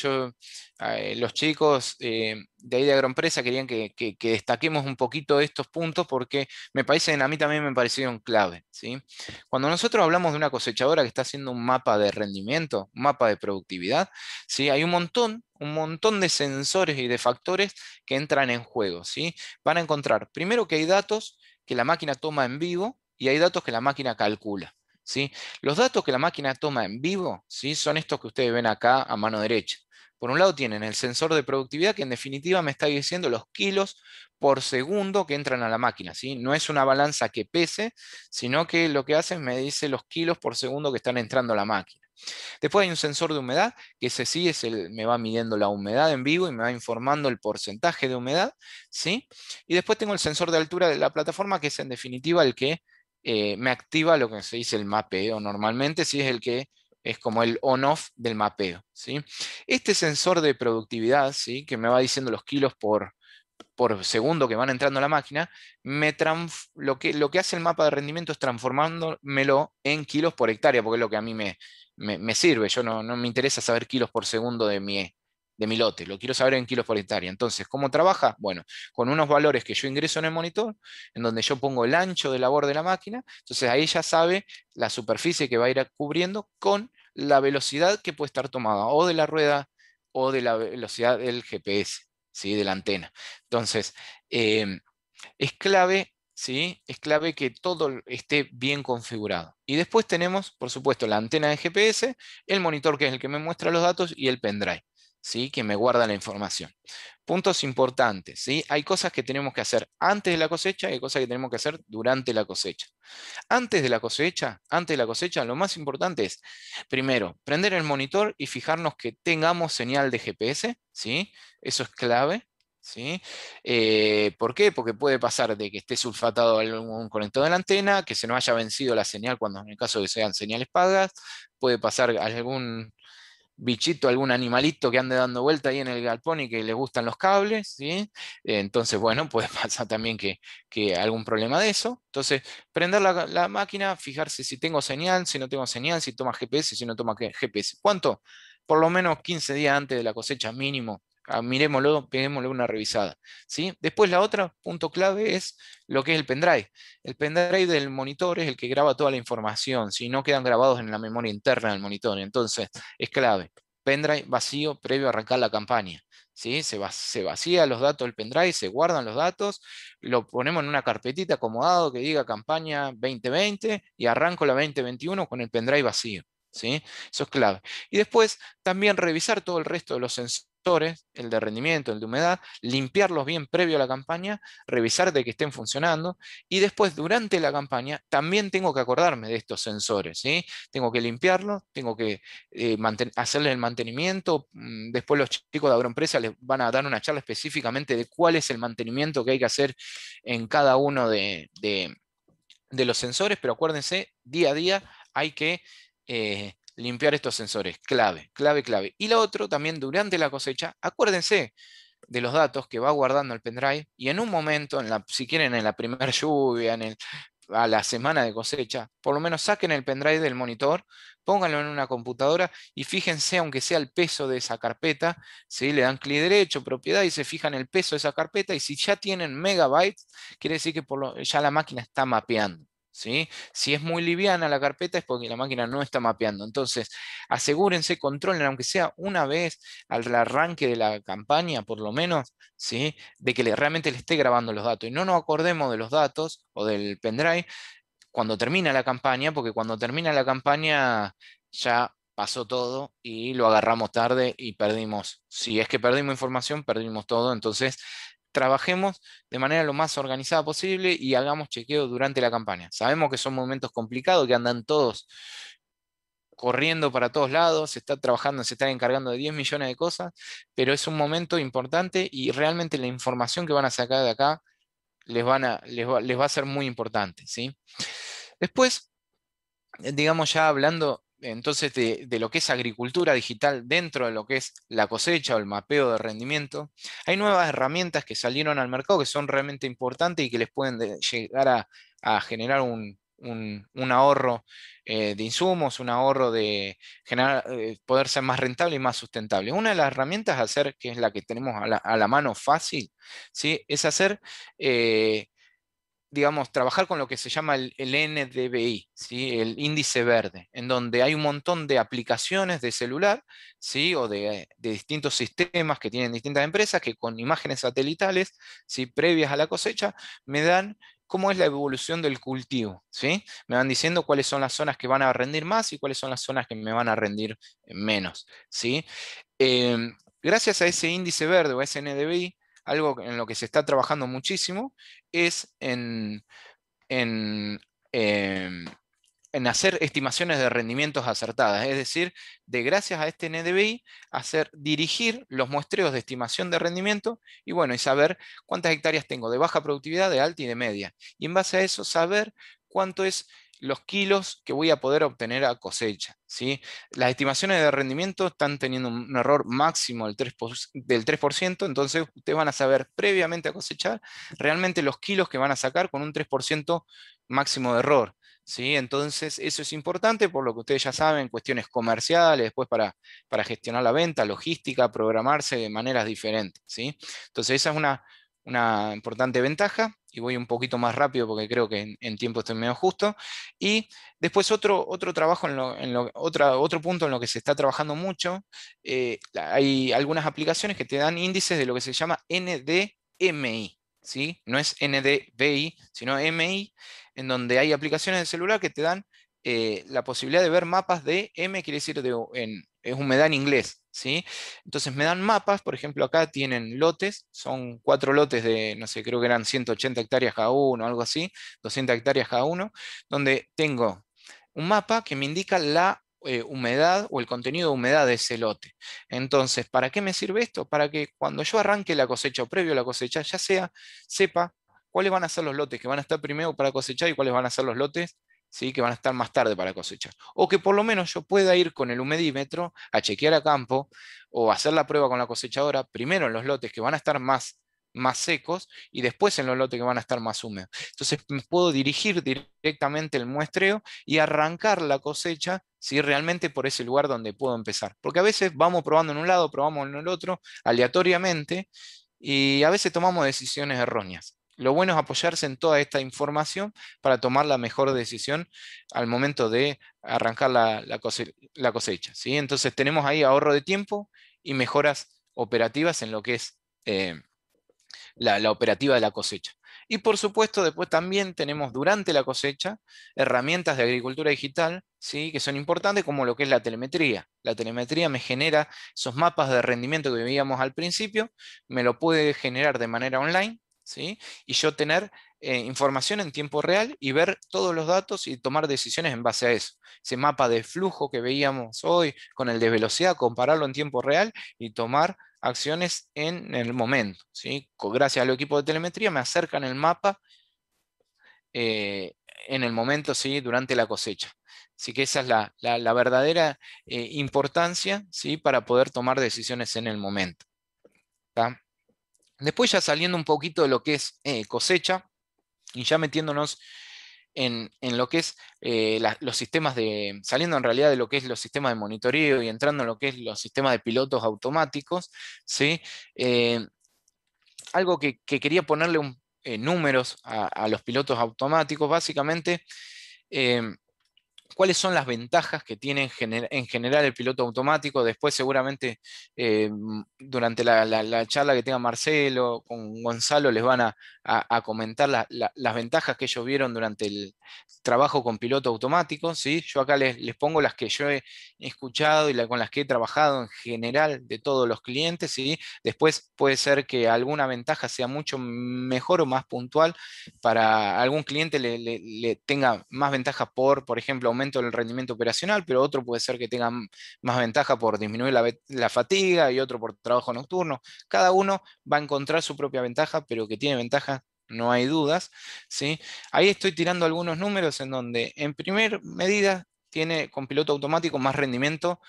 Los chicos de ahí de Agroempresa querían que destaquemos un poquito estos puntos porque a mí también me parecieron clave, ¿sí? Cuando nosotros hablamos de una cosechadora que está haciendo un mapa de rendimiento, un mapa de productividad, ¿sí? Hay un montón de sensores y de factores que entran en juego, ¿sí? Van a encontrar, primero que hay datos que la máquina toma en vivo y hay datos que la máquina calcula, ¿sí? Los datos que la máquina toma en vivo, ¿sí? Son estos que ustedes ven acá a mano derecha. Por un lado tienen el sensor de productividad que en definitiva me está diciendo los kilos por segundo que entran a la máquina, ¿sí? No es una balanza que pese, sino que lo que hace es me dice los kilos por segundo que están entrando a la máquina. Después hay un sensor de humedad, que ese sí me va midiendo la humedad en vivo y me va informando el porcentaje de humedad, ¿sí? Y después tengo el sensor de altura de la plataforma, que es en definitiva el que me activa lo que se dice el mapeo normalmente, sí es el que es como el on-off del mapeo, ¿sí? Este sensor de productividad, ¿sí? Que me va diciendo los kilos por segundo que van entrando a la máquina, lo que hace el mapa de rendimiento es transformándomelo en kilos por hectárea, porque es lo que a mí me sirve. Yo no me interesa saber kilos por segundo de mi lote, lo quiero saber en kilos por hectárea. Entonces, ¿cómo trabaja? Bueno, con unos valores que yo ingreso en el monitor, en donde yo pongo el ancho de labor de la máquina, entonces ahí ya sabe la superficie que va a ir cubriendo con la velocidad que puede estar tomada, o de la rueda, o de la velocidad del GPS, ¿sí? De la antena. Entonces, es clave, ¿sí? Es clave que todo esté bien configurado. Y después tenemos, por supuesto, la antena de GPS, el monitor que es el que me muestra los datos y el pendrive, ¿sí? Que me guarda la información. Puntos importantes, ¿sí? Hay cosas que tenemos que hacer antes de la cosecha y hay cosas que tenemos que hacer durante la cosecha. Antes de la cosecha, lo más importante es, primero, prender el monitor y fijarnos que tengamos señal de GPS, ¿sí? Eso es clave. ¿Sí? ¿Por qué? Porque puede pasar de que esté sulfatado algún conector de la antena, que se nos haya vencido la señal cuando en el caso de que sean señales pagas, puede pasar algún bichito, algún animalito que ande dando vuelta ahí en el galpón y que le gustan los cables, ¿sí? Entonces, bueno, puede pasar también que algún problema de eso. Entonces, prender la máquina, fijarse si tengo señal, si no tengo señal, si toma GPS, si no toma GPS. ¿Cuánto? Por lo menos 15 días antes de la cosecha mínimo. Miremoslo, peguémosle una revisada, ¿sí? Después la otra punto clave es lo que es el pendrive. El pendrive del monitor es el que graba toda la información, si no quedan grabados en la memoria interna del monitor. Entonces, es clave. Pendrive vacío previo a arrancar la campaña, ¿sí? Se vacía los datos del pendrive, se guardan los datos, lo ponemos en una carpetita acomodado que diga campaña 2020 y arranco la 2021 con el pendrive vacío, ¿sí? Eso es clave. Y después también revisar todo el resto de los sensores, el de rendimiento, el de humedad, limpiarlos bien previo a la campaña, revisar de que estén funcionando y después durante la campaña también tengo que acordarme de estos sensores, ¿sí? Tengo que limpiarlos, tengo que hacerle el mantenimiento. Después los chicos de agroempresa les van a dar una charla específicamente de cuál es el mantenimiento que hay que hacer en cada uno de los sensores, pero acuérdense, día a día hay que limpiar estos sensores, clave, clave, clave. Y lo otro, también durante la cosecha, acuérdense de los datos que va guardando el pendrive y en un momento, si quieren en la primera lluvia, a la semana de cosecha, por lo menos saquen el pendrive del monitor, pónganlo en una computadora y fíjense, aunque sea el peso de esa carpeta, ¿sí? Le dan clic derecho, propiedad y se fijan el peso de esa carpeta y si ya tienen megabytes, quiere decir que ya la máquina está mapeando. ¿Sí? Si es muy liviana la carpeta es porque la máquina no está mapeando. Entonces, asegúrense, controlen, aunque sea una vez al arranque de la campaña, por lo menos, ¿sí? De que realmente le esté grabando los datos. Y no nos acordemos de los datos o del pendrive cuando termina la campaña, porque cuando termina la campaña ya pasó todo y lo agarramos tarde y perdimos. Si es que perdimos información, perdimos todo. Entonces, trabajemos de manera lo más organizada posible y hagamos chequeo durante la campaña. Sabemos que son momentos complicados, que andan todos corriendo para todos lados, se está trabajando, se están encargando de 10 millones de cosas, pero es un momento importante y realmente la información que van a sacar de acá les va a ser muy importante, ¿sí? Después, digamos ya hablando entonces de lo que es agricultura digital dentro de lo que es la cosecha o el mapeo de rendimiento, hay nuevas herramientas que salieron al mercado que son realmente importantes y que les pueden llegar a generar un ahorro de insumos, un ahorro de generar, poder ser más rentable y más sustentable. Una de las herramientas a hacer, que es la que tenemos a la mano fácil, ¿sí? Es hacer digamos, trabajar con lo que se llama el NDVI, ¿sí? El índice verde, en donde hay un montón de aplicaciones de celular, ¿sí? O de distintos sistemas que tienen distintas empresas que con imágenes satelitales, ¿sí? Previas a la cosecha, me dan cómo es la evolución del cultivo, ¿sí? Me van diciendo cuáles son las zonas que van a rendir más y cuáles son las zonas que me van a rendir menos, ¿sí? Gracias a ese índice verde o a ese NDVI, algo en lo que se está trabajando muchísimo es en, em, en hacer estimaciones de rendimientos acertadas, es decir, de gracias a este NDVI, dirigir los muestreos de estimación de rendimiento y bueno, y saber cuántas hectáreas tengo de baja productividad, de alta y de media. Y en base a eso, saber cuánto es los kilos que voy a poder obtener a cosecha, ¿sí? Las estimaciones de rendimiento están teniendo un error máximo del 3%, entonces ustedes van a saber previamente a cosechar realmente los kilos que van a sacar con un 3% máximo de error. ¿sí? Entonces, eso es importante por lo que ustedes ya saben, cuestiones comerciales, después para gestionar la venta, logística, programarse de maneras diferentes, ¿sí? Entonces, esa es una importante ventaja, y voy un poquito más rápido porque creo que en tiempo estoy medio justo. Y después otro trabajo, otro punto en lo que se está trabajando mucho, hay algunas aplicaciones que te dan índices de lo que se llama NDMI, ¿sí? No es NDVI, sino MI, en donde hay aplicaciones de celular que te dan la posibilidad de ver mapas de M, quiere decir es humedad en inglés, ¿sí? Entonces me dan mapas, por ejemplo, acá tienen lotes, son 4 lotes de, no sé, creo que eran 180 hectáreas cada uno, algo así, 200 hectáreas cada uno, donde tengo un mapa que me indica la humedad o el contenido de humedad de ese lote. Entonces, ¿para qué me sirve esto? Para que cuando yo arranque la cosecha o previo a la cosecha, sepa cuáles van a ser los lotes que van a estar primero para cosechar y cuáles van a ser los lotes, ¿sí?, que van a estar más tarde para cosechar. O que por lo menos yo pueda ir con el humedímetro a chequear a campo o hacer la prueba con la cosechadora, primero en los lotes que van a estar más secos y después en los lotes que van a estar más húmedos. Entonces me puedo dirigir directamente el muestreo y arrancar la cosecha, ¿sí?, realmente por ese lugar donde puedo empezar. Porque a veces vamos probando en un lado, probamos en el otro, aleatoriamente, y a veces tomamos decisiones erróneas. Lo bueno es apoyarse en toda esta información para tomar la mejor decisión al momento de arrancar la cosecha, ¿sí? Entonces tenemos ahí ahorro de tiempo y mejoras operativas en lo que es la operativa de la cosecha. Y por supuesto, después también tenemos durante la cosecha herramientas de agricultura digital, ¿sí?, que son importantes, como lo que es la telemetría. La telemetría me genera esos mapas de rendimiento que veíamos al principio, me lo puede generar de manera online, ¿sí?, y yo tener información en tiempo real y ver todos los datos y tomar decisiones en base a eso. Ese mapa de flujo que veíamos hoy con el de velocidad, compararlo en tiempo real y tomar acciones en el momento, ¿sí? Gracias al equipo de telemetría me acercan el mapa eh, en el momento, ¿sí?, durante la cosecha. Así que esa es la verdadera importancia, ¿sí?, para poder tomar decisiones en el momento. ¿Tá? Después, ya saliendo un poquito de lo que es cosecha y ya metiéndonos en lo que es los sistemas saliendo en realidad de lo que es los sistemas de monitoreo y entrando en lo que es los sistemas de pilotos automáticos, ¿sí? Algo que quería ponerle números a los pilotos automáticos, básicamente, eh, cuáles son las ventajas que tiene en general el piloto automático. Después seguramente durante la charla que tenga Marcelo con Gonzalo les van a comentar las ventajas que ellos vieron durante el trabajo con piloto automático, ¿sí? Yo acá les pongo las que yo he escuchado y con las que he trabajado en general de todos los clientes, ¿sí? Después puede ser que alguna ventaja sea mucho mejor o más puntual para algún cliente, le tenga más ventaja por ejemplo, aumento del rendimiento operacional, pero otro puede ser que tenga más ventaja por disminuir la fatiga y otro por trabajo nocturno. Cada uno va a encontrar su propia ventaja, pero que tiene ventajas, no hay dudas, ¿sí? Ahí estoy tirando algunos números en donde, en primer medida, tiene con piloto automático más rendimiento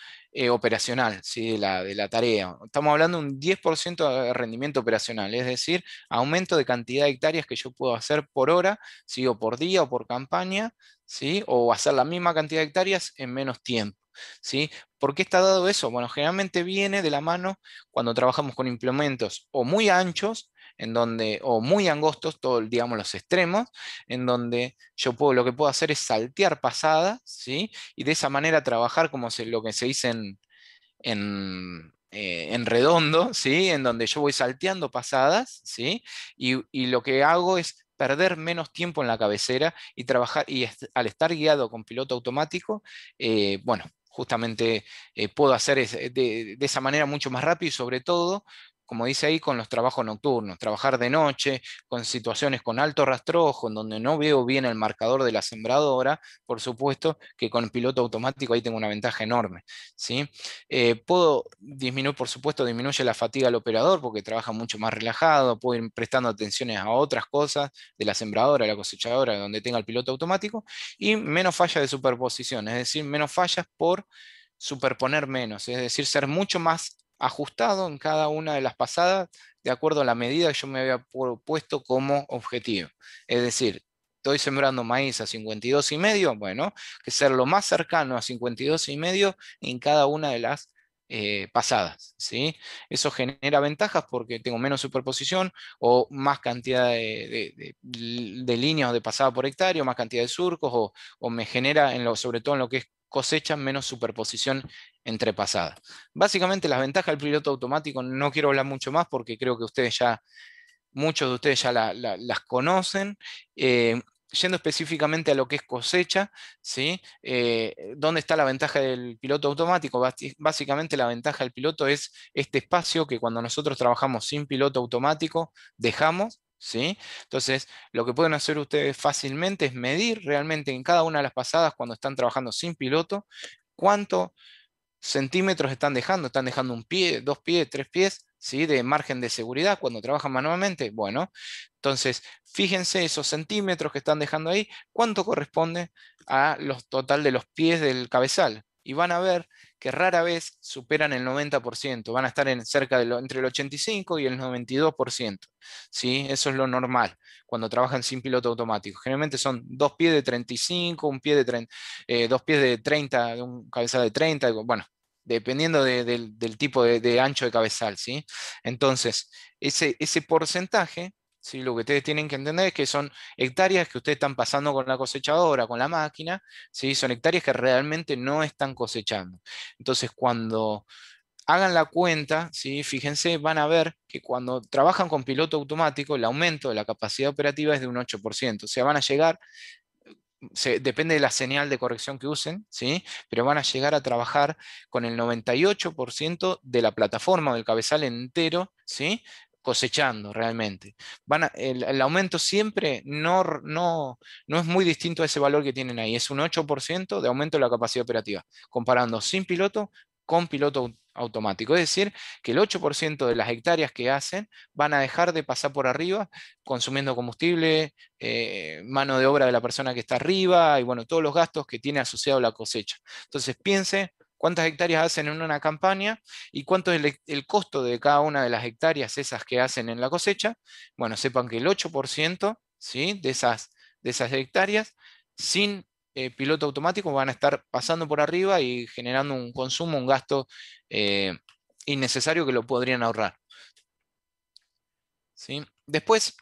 operacional, ¿sí?, de la tarea. Estamos hablando de un 10% de rendimiento operacional, es decir, aumento de cantidad de hectáreas que yo puedo hacer por hora, ¿sí?, o por día o por campaña, ¿sí?, o hacer la misma cantidad de hectáreas en menos tiempo, ¿sí? ¿Por qué está dado eso? Bueno, generalmente viene de la mano cuando trabajamos con implementos o muy anchos, o muy angostos, digamos los extremos, en donde lo que puedo hacer es saltear pasadas, ¿sí?, y de esa manera trabajar como lo que se dice en redondo, ¿sí?, en donde yo voy salteando pasadas, ¿sí?, y lo que hago es perder menos tiempo en la cabecera y trabajar, y al estar guiado con piloto automático, bueno, justamente puedo hacer de esa manera mucho más rápido y sobre todo, como dice ahí, con los trabajos nocturnos, trabajar de noche, con situaciones con alto rastrojo, en donde no veo bien el marcador de la sembradora, por supuesto que con el piloto automático ahí tengo una ventaja enorme, ¿sí? Puedo disminuir, por supuesto, disminuye la fatiga del operador porque trabaja mucho más relajado, puedo ir prestando atenciones a otras cosas de la sembradora, de la cosechadora, donde tenga el piloto automático, y menos fallas de superposición, es decir, menos fallas por superponer menos, es decir, ser mucho más ajustado en cada una de las pasadas de acuerdo a la medida que yo me había puesto como objetivo. Es decir, estoy sembrando maíz a 52,5, bueno, que ser lo más cercano a 52,5 en cada una de las pasadas, ¿sí? Eso genera ventajas porque tengo menos superposición o más cantidad de líneas de pasada por hectárea, o más cantidad de surcos, o me genera, sobre todo en lo que es cosecha, menos superposición entre pasadas. Básicamente las ventajas del piloto automático no quiero hablar mucho más porque creo que muchos de ustedes ya las conocen. Yendo específicamente a lo que es cosecha, ¿sí? ¿Dónde está la ventaja del piloto automático? Básicamente la ventaja del piloto es este espacio que cuando nosotros trabajamos sin piloto automático dejamos, ¿sí? Entonces, lo que pueden hacer ustedes fácilmente es medir realmente en cada una de las pasadas cuando están trabajando sin piloto, cuánto centímetros están dejando un pie, 2 pies, 3 pies, ¿sí? De margen de seguridad cuando trabajan manualmente. Bueno, entonces fíjense esos centímetros que están dejando ahí, cuánto corresponde a los total de los pies del cabezal. Y van a ver que rara vez superan el 90%, van a estar cerca entre el 85 y el 92%. ¿Sí? Eso es lo normal cuando trabajan sin piloto automático. Generalmente son 2 pies de 35, un pie de 30, 2 pies de 30, un cabezal de 30, bueno, dependiendo del tipo de ancho de cabezal, ¿sí? Entonces, ese porcentaje, ¿sí? Lo que ustedes tienen que entender es que son hectáreas que ustedes están pasando con la cosechadora, con la máquina, ¿sí? Son hectáreas que realmente no están cosechando. Entonces, cuando hagan la cuenta, ¿sí? Fíjense, van a ver que cuando trabajan con piloto automático, el aumento de la capacidad operativa es de un 8%. O sea, van a llegar, depende de la señal de corrección que usen, ¿sí? Pero van a llegar a trabajar con el 98% de la plataforma o del cabezal entero, ¿sí? Cosechando realmente. El aumento siempre no es muy distinto a ese valor que tienen ahí. Es un 8% de aumento de la capacidad operativa, comparando sin piloto con piloto automático. Es decir, que el 8% de las hectáreas que hacen van a dejar de pasar por arriba consumiendo combustible, mano de obra de la persona que está arriba y bueno, todos los gastos que tiene asociado la cosecha. Entonces piense cuántas hectáreas hacen en una campaña y cuánto es el costo de cada una de las hectáreas esas que hacen en la cosecha. Bueno, sepan que el 8%, ¿sí? de esas hectáreas sin piloto automático van a estar pasando por arriba y generando un consumo, un gasto innecesario que lo podrían ahorrar. ¿Sí? Después,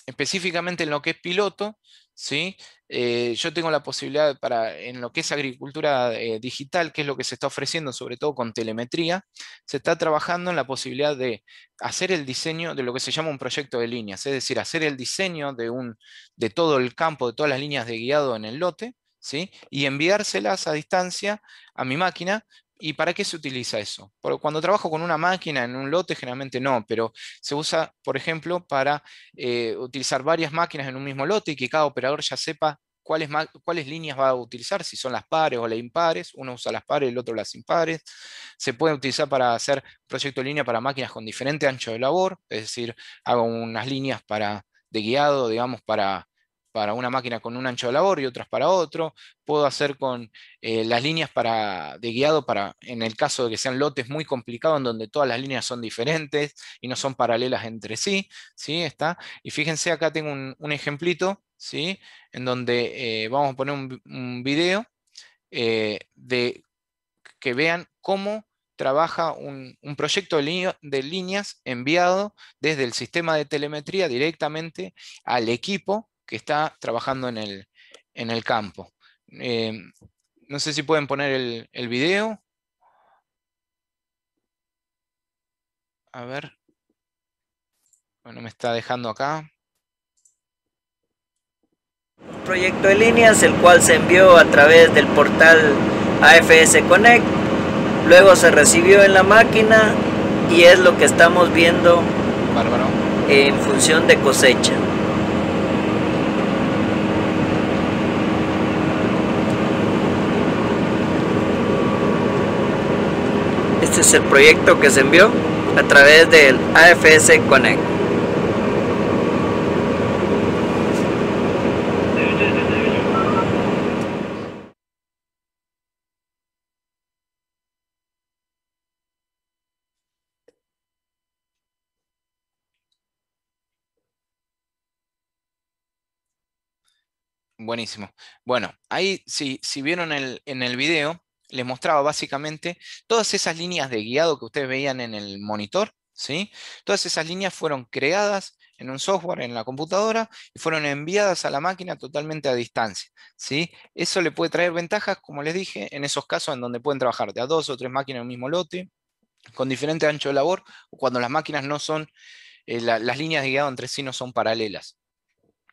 específicamente en lo que es piloto, ¿sí? Yo tengo la posibilidad en lo que es agricultura digital, que es lo que se está ofreciendo, sobre todo con telemetría, se está trabajando en la posibilidad de hacer el diseño de lo que se llama un proyecto de líneas, es decir, hacer el diseño de todo el campo, de todas las líneas de guiado en el lote, ¿sí? Y enviárselas a distancia a mi máquina. ¿Y para qué se utiliza eso? Porque cuando trabajo con una máquina en un lote, generalmente no, pero se usa, por ejemplo, para utilizar varias máquinas en un mismo lote y que cada operador ya sepa cuáles líneas va a utilizar, si son las pares o las impares. Uno usa las pares, el otro las impares. Se puede utilizar para hacer proyecto de línea para máquinas con diferente ancho de labor, es decir, hago unas líneas de guiado, digamos, para una máquina con un ancho de labor y otras para otro. Puedo hacer con las líneas de guiado en el caso de que sean lotes muy complicados en donde todas las líneas son diferentes y no son paralelas entre sí, ¿sí? Está. Y fíjense, acá tengo un ejemplito, ¿sí? En donde vamos a poner un video de que vean cómo trabaja un proyecto de líneas enviado desde el sistema de telemetría directamente al equipo que está trabajando en el campo. Eh, no sé si pueden poner el video. A ver. Bueno, me está dejando acá. Proyecto de líneas, el cual se envió a través del portal AFS Connect, luego se recibió en la máquina y es lo que estamos viendo. Bárbaro. En función de cosecha. Este es el proyecto que se envió a través del AFS Connect. Buenísimo. Bueno, ahí si vieron en el video, les mostraba básicamente todas esas líneas de guiado que ustedes veían en el monitor, ¿sí? Todas esas líneas fueron creadas en un software en la computadora y fueron enviadas a la máquina totalmente a distancia, ¿sí? Eso le puede traer ventajas, como les dije, en esos casos en donde pueden trabajar de a 2 o 3 máquinas en un mismo lote, con diferente ancho de labor, o cuando las máquinas no son, las líneas de guiado entre sí no son paralelas,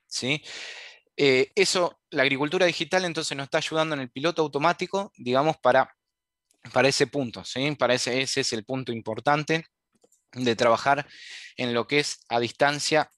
¿sí? Eso, la agricultura digital entonces nos está ayudando en el piloto automático, digamos, para ese punto, ¿sí? Ese es el punto importante de trabajar en lo que es a distancia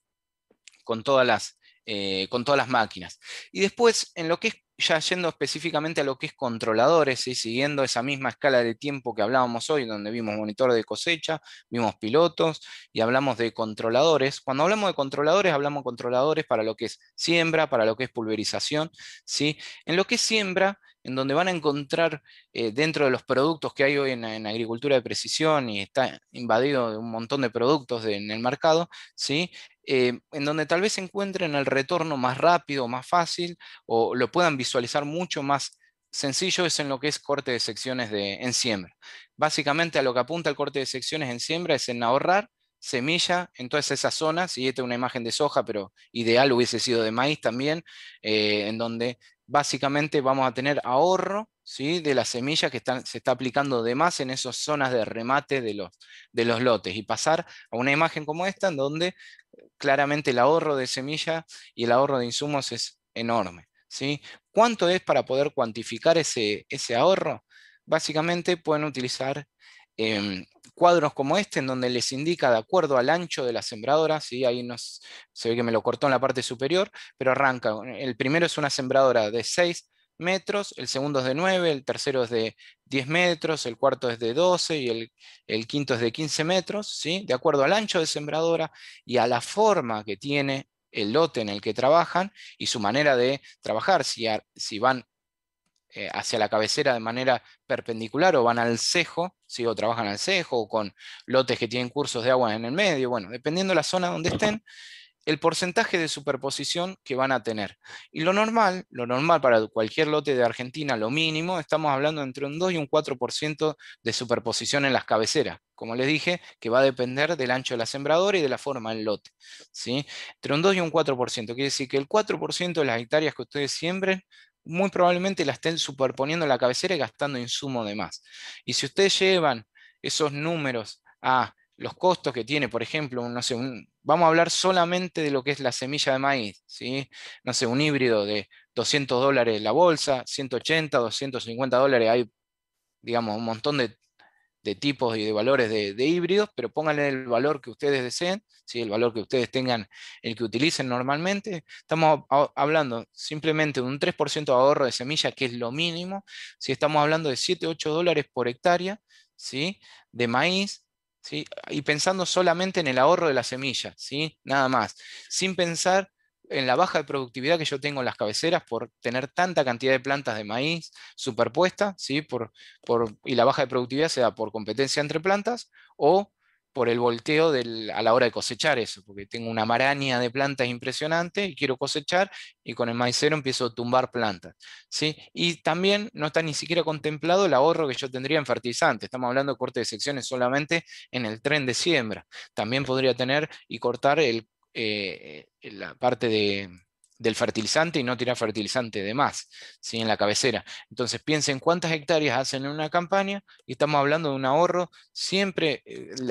con todas las máquinas. Y después, en lo que es, ya yendo específicamente a lo que es controladores, ¿sí? Siguiendo esa misma escala de tiempo que hablábamos hoy, donde vimos monitor de cosecha, vimos pilotos y hablamos de controladores. Cuando hablamos de controladores, hablamos de controladores para lo que es siembra, para lo que es pulverización, ¿sí? En lo que es siembra, en donde van a encontrar dentro de los productos que hay hoy en agricultura de precisión y está invadido de un montón de productos en el mercado, ¿sí? En donde tal vez encuentren el retorno más rápido, más fácil, o lo puedan visualizar mucho más sencillo, es en lo que es corte de secciones en siembra. Básicamente a lo que apunta el corte de secciones en siembra es en ahorrar semilla en todas esas zonas, y esta es una imagen de soja, pero ideal hubiese sido de maíz también, en donde básicamente vamos a tener ahorro, ¿sí? De la semilla que se está aplicando de más en esas zonas de remate de los lotes, y pasar a una imagen como esta, en donde claramente el ahorro de semilla y el ahorro de insumos es enorme, ¿sí? ¿Cuánto es para poder cuantificar ese ahorro? Básicamente pueden utilizar cuadros como este, en donde les indica de acuerdo al ancho de la sembradora, ¿sí? Ahí se ve que me lo cortó en la parte superior, pero arranca. El primero es una sembradora de 6 metros, el segundo es de 9, el tercero es de 10 metros, el cuarto es de 12 y el quinto es de 15 metros, ¿sí? De acuerdo al ancho de sembradora y a la forma que tiene el lote en el que trabajan y su manera de trabajar, si van hacia la cabecera de manera perpendicular o van al cejo, ¿sí? O trabajan al cejo o con lotes que tienen cursos de agua en el medio, bueno, dependiendo de la zona donde estén, el porcentaje de superposición que van a tener. Y lo normal para cualquier lote de Argentina, lo mínimo, estamos hablando entre un 2 y un 4% de superposición en las cabeceras. Como les dije, que va a depender del ancho de la sembradora y de la forma del lote, ¿sí? Entre un 2 y un 4%. Quiere decir que el 4% de las hectáreas que ustedes siembren, muy probablemente la estén superponiendo en la cabecera y gastando insumo de más. Y si ustedes llevan esos números a los costos que tiene, por ejemplo, no sé, vamos a hablar solamente de lo que es la semilla de maíz, ¿sí? No sé, un híbrido de $200 la bolsa, 180, $250, hay, digamos, un montón de tipos y de valores de híbridos, pero pónganle el valor que ustedes deseen, ¿sí? El valor que ustedes tengan, el que utilicen normalmente. Estamos hablando simplemente de un 3% de ahorro de semilla, que es lo mínimo. Si estamos hablando de 7, $8 por hectárea, ¿sí? De maíz, ¿sí? Y pensando solamente en el ahorro de la semilla, ¿sí? Nada más, sin pensar en la baja de productividad que yo tengo en las cabeceras por tener tanta cantidad de plantas de maíz superpuesta, ¿sí? Y la baja de productividad se da por competencia entre plantas o por el volteo a la hora de cosechar eso, porque tengo una maraña de plantas impresionante y quiero cosechar y con el maicero empiezo a tumbar plantas, ¿sí? Y también no está ni siquiera contemplado el ahorro que yo tendría en fertilizante. Estamos hablando de corte de secciones solamente en el tren de siembra. También podría tener y cortar la parte del fertilizante y no tirar fertilizante de más, ¿sí? En la cabecera. Entonces piensen cuántas hectáreas hacen en una campaña y estamos hablando de un ahorro siempre,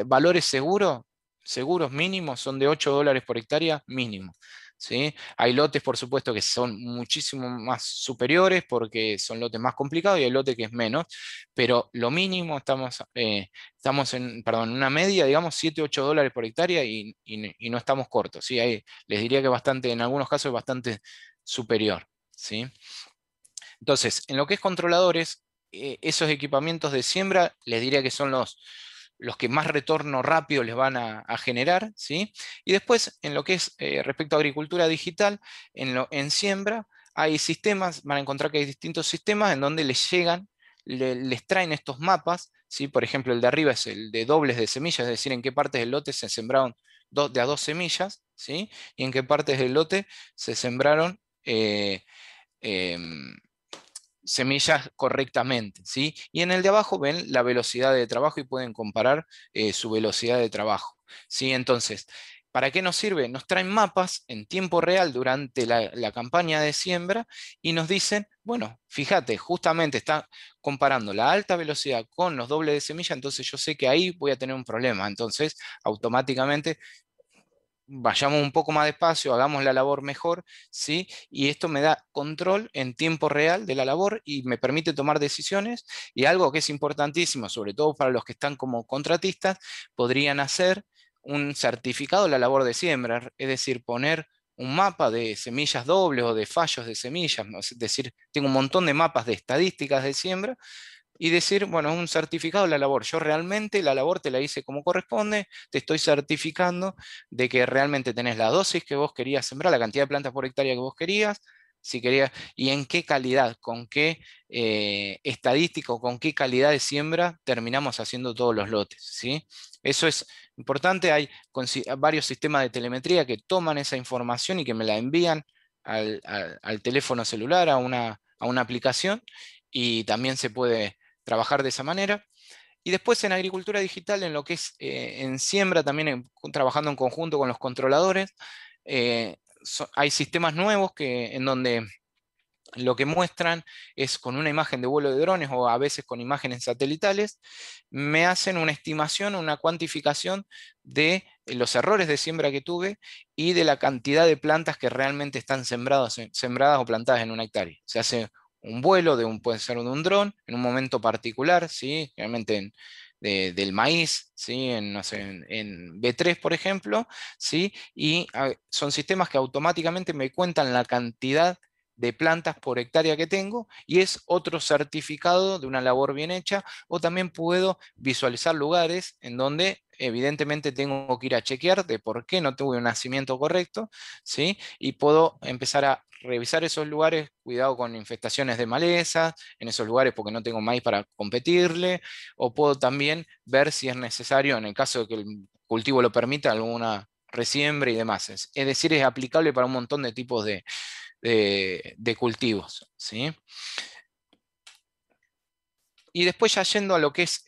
valores seguros mínimos son de $8 por hectárea mínimo, ¿sí? Hay lotes, por supuesto, que son muchísimo más superiores porque son lotes más complicados y hay lotes que es menos, pero lo mínimo estamos en, perdón, una media, digamos, 7, $8 por hectárea y no estamos cortos, ¿sí? Ahí les diría que bastante, en algunos casos es bastante superior, ¿sí? Entonces, en lo que es controladores, esos equipamientos de siembra, les diría que son los que más retorno rápido les van a generar, ¿sí? Y después, en lo que es respecto a agricultura digital, en siembra, hay sistemas, van a encontrar que hay distintos sistemas en donde les llegan, les traen estos mapas, ¿sí? Por ejemplo, el de arriba es el de dobles de semillas, es decir, en qué partes del lote se sembraron de a 2 semillas, ¿sí? Y en qué partes del lote se sembraron semillas correctamente, ¿sí? Y en el de abajo ven la velocidad de trabajo y pueden comparar su velocidad de trabajo, ¿sí? Entonces, ¿para qué nos sirve? Nos traen mapas en tiempo real durante la campaña de siembra y nos dicen, bueno, fíjate, justamente está comparando la alta velocidad con los dobles de semilla, entonces yo sé que ahí voy a tener un problema. Entonces, automáticamente vayamos un poco más despacio, hagamos la labor mejor, ¿sí? Y esto me da control en tiempo real de la labor y me permite tomar decisiones. Y algo que es importantísimo, sobre todo para los que están como contratistas, podrían hacer un certificado de la labor de siembra, es decir, poner un mapa de semillas dobles o de fallos de semillas, es decir, tengo un montón de mapas de estadísticas de siembra y decir, bueno, es un certificado de la labor. Yo realmente la labor te la hice como corresponde, te estoy certificando de que realmente tenés la dosis que vos querías sembrar, la cantidad de plantas por hectárea que vos querías, si querías, y en qué calidad, con qué estadística o con qué calidad de siembra terminamos haciendo todos los lotes, ¿sí? Eso es importante. Hay varios sistemas de telemetría que toman esa información y que me la envían al teléfono celular, a una aplicación, y también se puede trabajar de esa manera. Y después en agricultura digital, en lo que es en siembra, también trabajando en conjunto con los controladores, hay sistemas nuevos en donde lo que muestran es con una imagen de vuelo de drones o a veces con imágenes satelitales, me hacen una estimación, una cuantificación de los errores de siembra que tuve y de la cantidad de plantas que realmente están sembradas o plantadas en una hectárea. Se hace un vuelo, puede ser de un dron, en un momento particular, ¿sí? Realmente del maíz, ¿sí? No sé, en B3, por ejemplo, ¿sí? Y son sistemas que automáticamente me cuentan la cantidad de plantas por hectárea que tengo y es otro certificado de una labor bien hecha. O también puedo visualizar lugares en donde evidentemente tengo que ir a chequear de por qué no tuve un nacimiento correcto, ¿sí? Y puedo empezar a revisar esos lugares, cuidado con infestaciones de maleza, en esos lugares porque no tengo maíz para competirle, o puedo también ver si es necesario, en el caso de que el cultivo lo permita, alguna resiembra y demás. Es decir, es aplicable para un montón de tipos de cultivos, ¿sí? Y después ya yendo a lo que es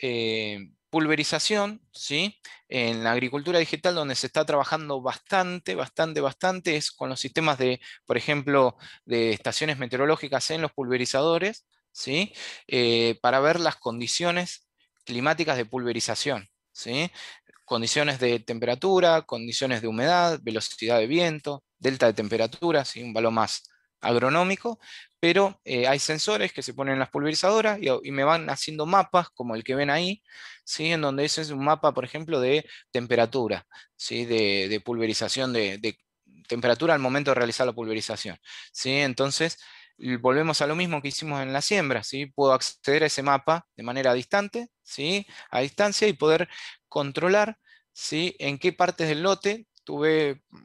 pulverización, ¿sí? En la agricultura digital donde se está trabajando bastante es con los sistemas de, por ejemplo, de estaciones meteorológicas en los pulverizadores, ¿sí? Para ver las condiciones climáticas de pulverización, ¿sí? Condiciones de temperatura, condiciones de humedad, velocidad de viento, delta de temperatura, ¿sí? Un valor más agronómico, pero hay sensores que se ponen en las pulverizadoras y me van haciendo mapas como el que ven ahí, ¿sí? En donde ese es un mapa, por ejemplo, de temperatura, ¿sí? De pulverización, de temperatura al momento de realizar la pulverización, ¿sí? Entonces, volvemos a lo mismo que hicimos en la siembra, ¿sí? Puedo acceder a ese mapa de manera distante, ¿sí? A distancia y poder controlar, ¿sí? En qué partes del lote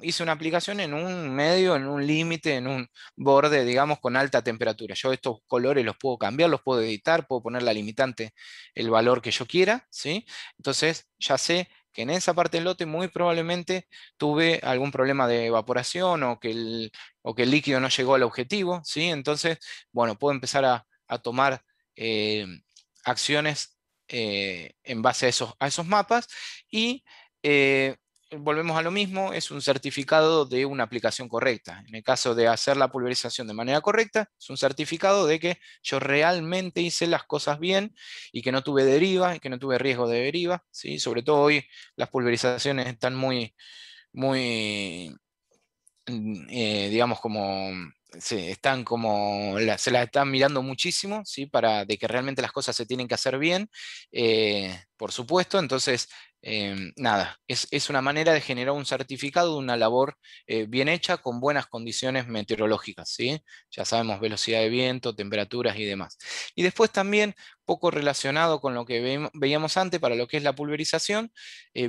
hice una aplicación en un medio, en un límite, en un borde, digamos, con alta temperatura. Yo estos colores los puedo cambiar, los puedo editar, puedo poner la limitante, el valor que yo quiera, ¿sí? Entonces ya sé que en esa parte del lote muy probablemente tuve algún problema de evaporación o que el líquido no llegó al objetivo, ¿sí? Entonces, bueno, puedo empezar a tomar acciones en base a esos mapas y volvemos a lo mismo, es un certificado de una aplicación correcta. En el caso de hacer la pulverización de manera correcta, es un certificado de que yo realmente hice las cosas bien y que no tuve deriva y que no tuve riesgo de deriva, ¿sí? Sobre todo hoy las pulverizaciones están muy digamos, como están como se las están mirando muchísimo, ¿sí? De que realmente las cosas se tienen que hacer bien, por supuesto. Entonces, nada, es una manera de generar un certificado de una labor bien hecha con buenas condiciones meteorológicas, ¿sí? Ya sabemos velocidad de viento, temperaturas y demás. Y después también, poco relacionado con lo que veíamos antes para lo que es la pulverización,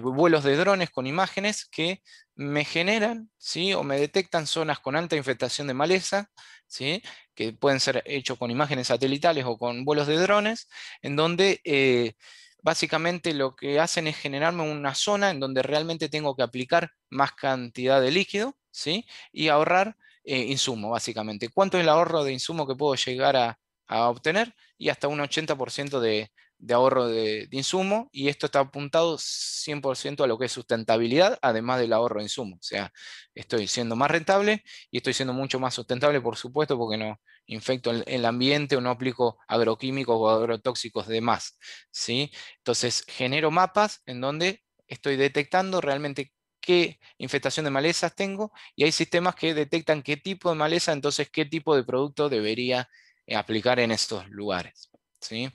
vuelos de drones con imágenes que me generan, ¿sí? O me detectan zonas con alta infestación de maleza, ¿sí? Que pueden ser hechos con imágenes satelitales o con vuelos de drones, en donde básicamente lo que hacen es generarme una zona en donde realmente tengo que aplicar más cantidad de líquido, ¿sí? Y ahorrar insumo, básicamente. ¿Cuánto es el ahorro de insumo que puedo llegar a obtener? Y hasta un 80% de ahorro de insumo, y esto está apuntado 100% a lo que es sustentabilidad, además del ahorro de insumo. O sea, estoy siendo más rentable y estoy siendo mucho más sustentable, por supuesto, porque no infecto el ambiente o no aplico agroquímicos o agrotóxicos de más, ¿sí? Entonces, genero mapas en donde estoy detectando realmente qué infestación de malezas tengo, y hay sistemas que detectan qué tipo de maleza, entonces qué tipo de producto debería aplicar en estos lugares, ¿sí?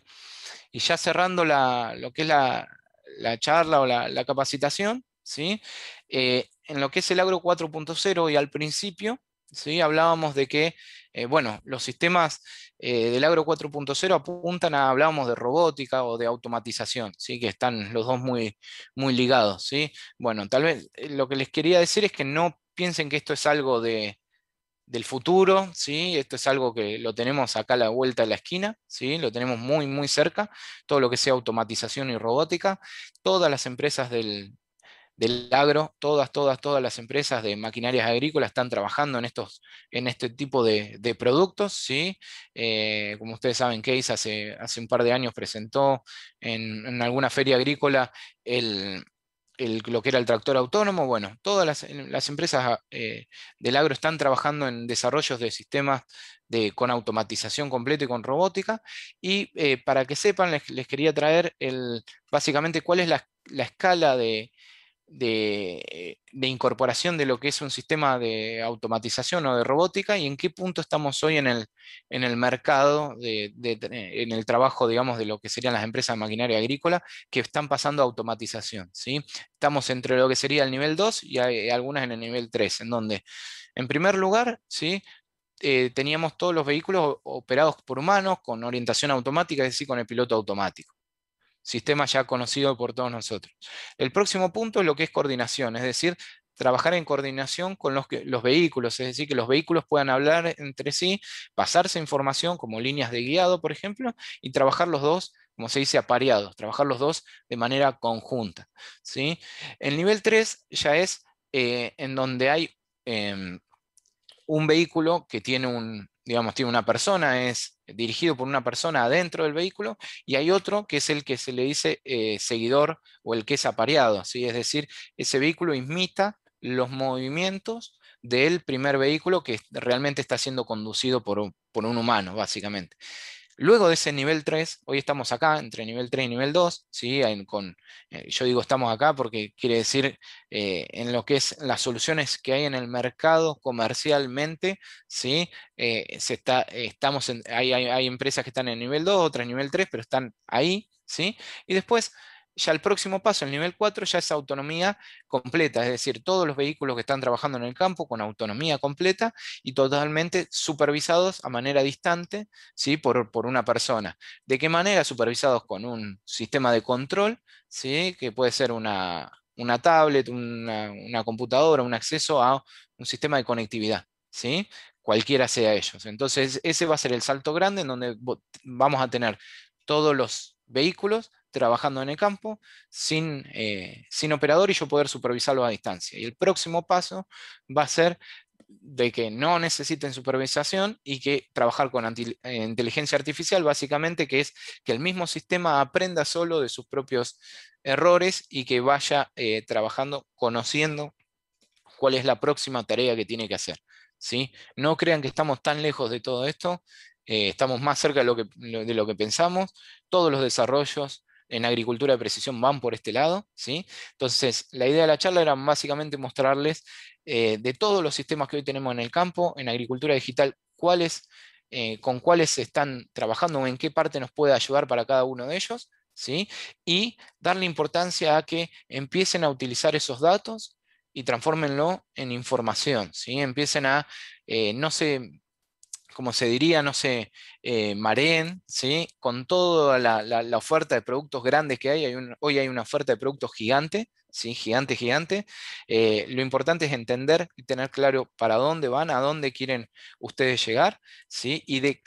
Y ya cerrando lo que es la charla o la capacitación, ¿sí? En lo que es el Agro 4.0 y al principio, ¿sí? Hablábamos de que, bueno, los sistemas del Agro 4.0 apuntan hablábamos de robótica o de automatización, ¿sí? Que están los dos muy, muy ligados, ¿sí? Bueno, tal vez lo que les quería decir es que no piensen que esto es algo del futuro, ¿sí? Esto es algo que lo tenemos acá a la vuelta de la esquina, ¿sí? Lo tenemos muy, muy cerca, todo lo que sea automatización y robótica. Todas las empresas del agro, todas las empresas de maquinarias agrícolas están trabajando en este tipo de productos, ¿sí? Como ustedes saben, Case hace un par de años presentó en alguna feria agrícola lo que era el tractor autónomo. Bueno, todas las empresas del agro están trabajando en desarrollos de sistemas con automatización completa y con robótica. Y para que sepan, les quería traer básicamente cuál es la escala de incorporación de lo que es un sistema de automatización o de robótica, y en qué punto estamos hoy en el mercado, en el trabajo, digamos, de lo que serían las empresas de maquinaria agrícola que están pasando a automatización, ¿sí? Estamos entre lo que sería el nivel 2 y hay algunas en el nivel 3, en donde, en primer lugar, ¿sí? Teníamos todos los vehículos operados por humanos con orientación automática, es decir, con el piloto automático. Sistema ya conocido por todos nosotros. El próximo punto es lo que es coordinación, es decir, trabajar en coordinación con los vehículos, es decir, que los vehículos puedan hablar entre sí, pasarse información como líneas de guiado, por ejemplo, y trabajar los dos, como se dice, apareados, trabajar los dos de manera conjunta, ¿sí? El nivel 3 ya es en donde hay em, un vehículo que digamos, tiene una persona, es dirigido por una persona adentro del vehículo, y hay otro que es el que se le dice seguidor o el que es apareado, ¿sí? Es decir, ese vehículo imita los movimientos del primer vehículo que realmente está siendo conducido por un humano, básicamente. Luego de ese nivel 3, hoy estamos acá, entre nivel 3 y nivel 2, ¿sí? Yo digo estamos acá porque quiere decir en lo que es las soluciones que hay en el mercado comercialmente, ¿sí? Hay empresas que están en nivel 2, otras en nivel 3, pero están ahí, ¿sí? Y después, ya el próximo paso, el nivel 4, ya es autonomía completa, es decir, todos los vehículos que están trabajando en el campo con autonomía completa y totalmente supervisados a manera distante, ¿sí? por una persona. ¿De qué manera? Supervisados con un sistema de control, ¿sí? Que puede ser una tablet, una computadora, un acceso a un sistema de conectividad, ¿sí? Cualquiera sea ellos. Entonces, ese va a ser el salto grande en donde vamos a tener todos los vehículos trabajando en el campo sin operador, y yo poder supervisarlo a distancia. Y el próximo paso va a ser de que no necesiten supervisación y que trabajar con inteligencia artificial, básicamente, que es que el mismo sistema aprenda solo de sus propios errores y que vaya trabajando, conociendo cuál es la próxima tarea que tiene que hacer, ¿sí? No crean que estamos tan lejos de todo esto, estamos más cerca de lo que pensamos. Todos los desarrollos en agricultura de precisión van por este lado, ¿sí? Entonces, la idea de la charla era básicamente mostrarles de todos los sistemas que hoy tenemos en el campo, en agricultura digital, con cuáles están trabajando o en qué parte nos puede ayudar para cada uno de ellos, ¿sí? Y darle importancia a que empiecen a utilizar esos datos y transfórmenlo en información, ¿sí? Empiecen no sé, como se diría, no sé, mareen, ¿sí? Con toda la oferta de productos grandes que hay. Hoy hay una oferta de productos gigante, ¿sí? Gigante, gigante. Lo importante es entender y tener claro para dónde van, a dónde quieren ustedes llegar, ¿sí? Y de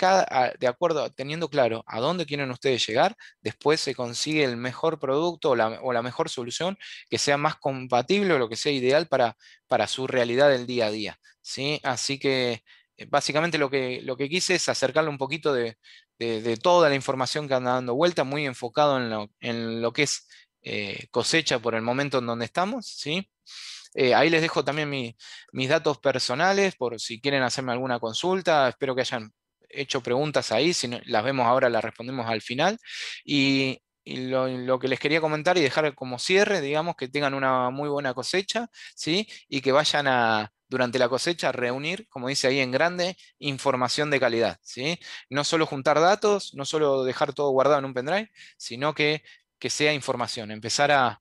acuerdo, teniendo claro a dónde quieren ustedes llegar, después se consigue el mejor producto o la mejor solución que sea más compatible o lo que sea ideal para su realidad del día a día, ¿sí? Así que básicamente lo que quise es acercarle un poquito de toda la información que anda dando vuelta, muy enfocado en lo que es cosecha por el momento en donde estamos, ¿sí? Ahí les dejo también mis datos personales por si quieren hacerme alguna consulta. Espero que hayan hecho preguntas ahí. Si no, las vemos ahora, las respondemos al final. Y lo que les quería comentar y dejar como cierre, digamos, que tengan una muy buena cosecha, ¿sí? Y que vayan durante la cosecha a reunir, como dice ahí en grande, información de calidad, ¿sí? No solo juntar datos, no solo dejar todo guardado en un pendrive, sino que sea información, empezar a-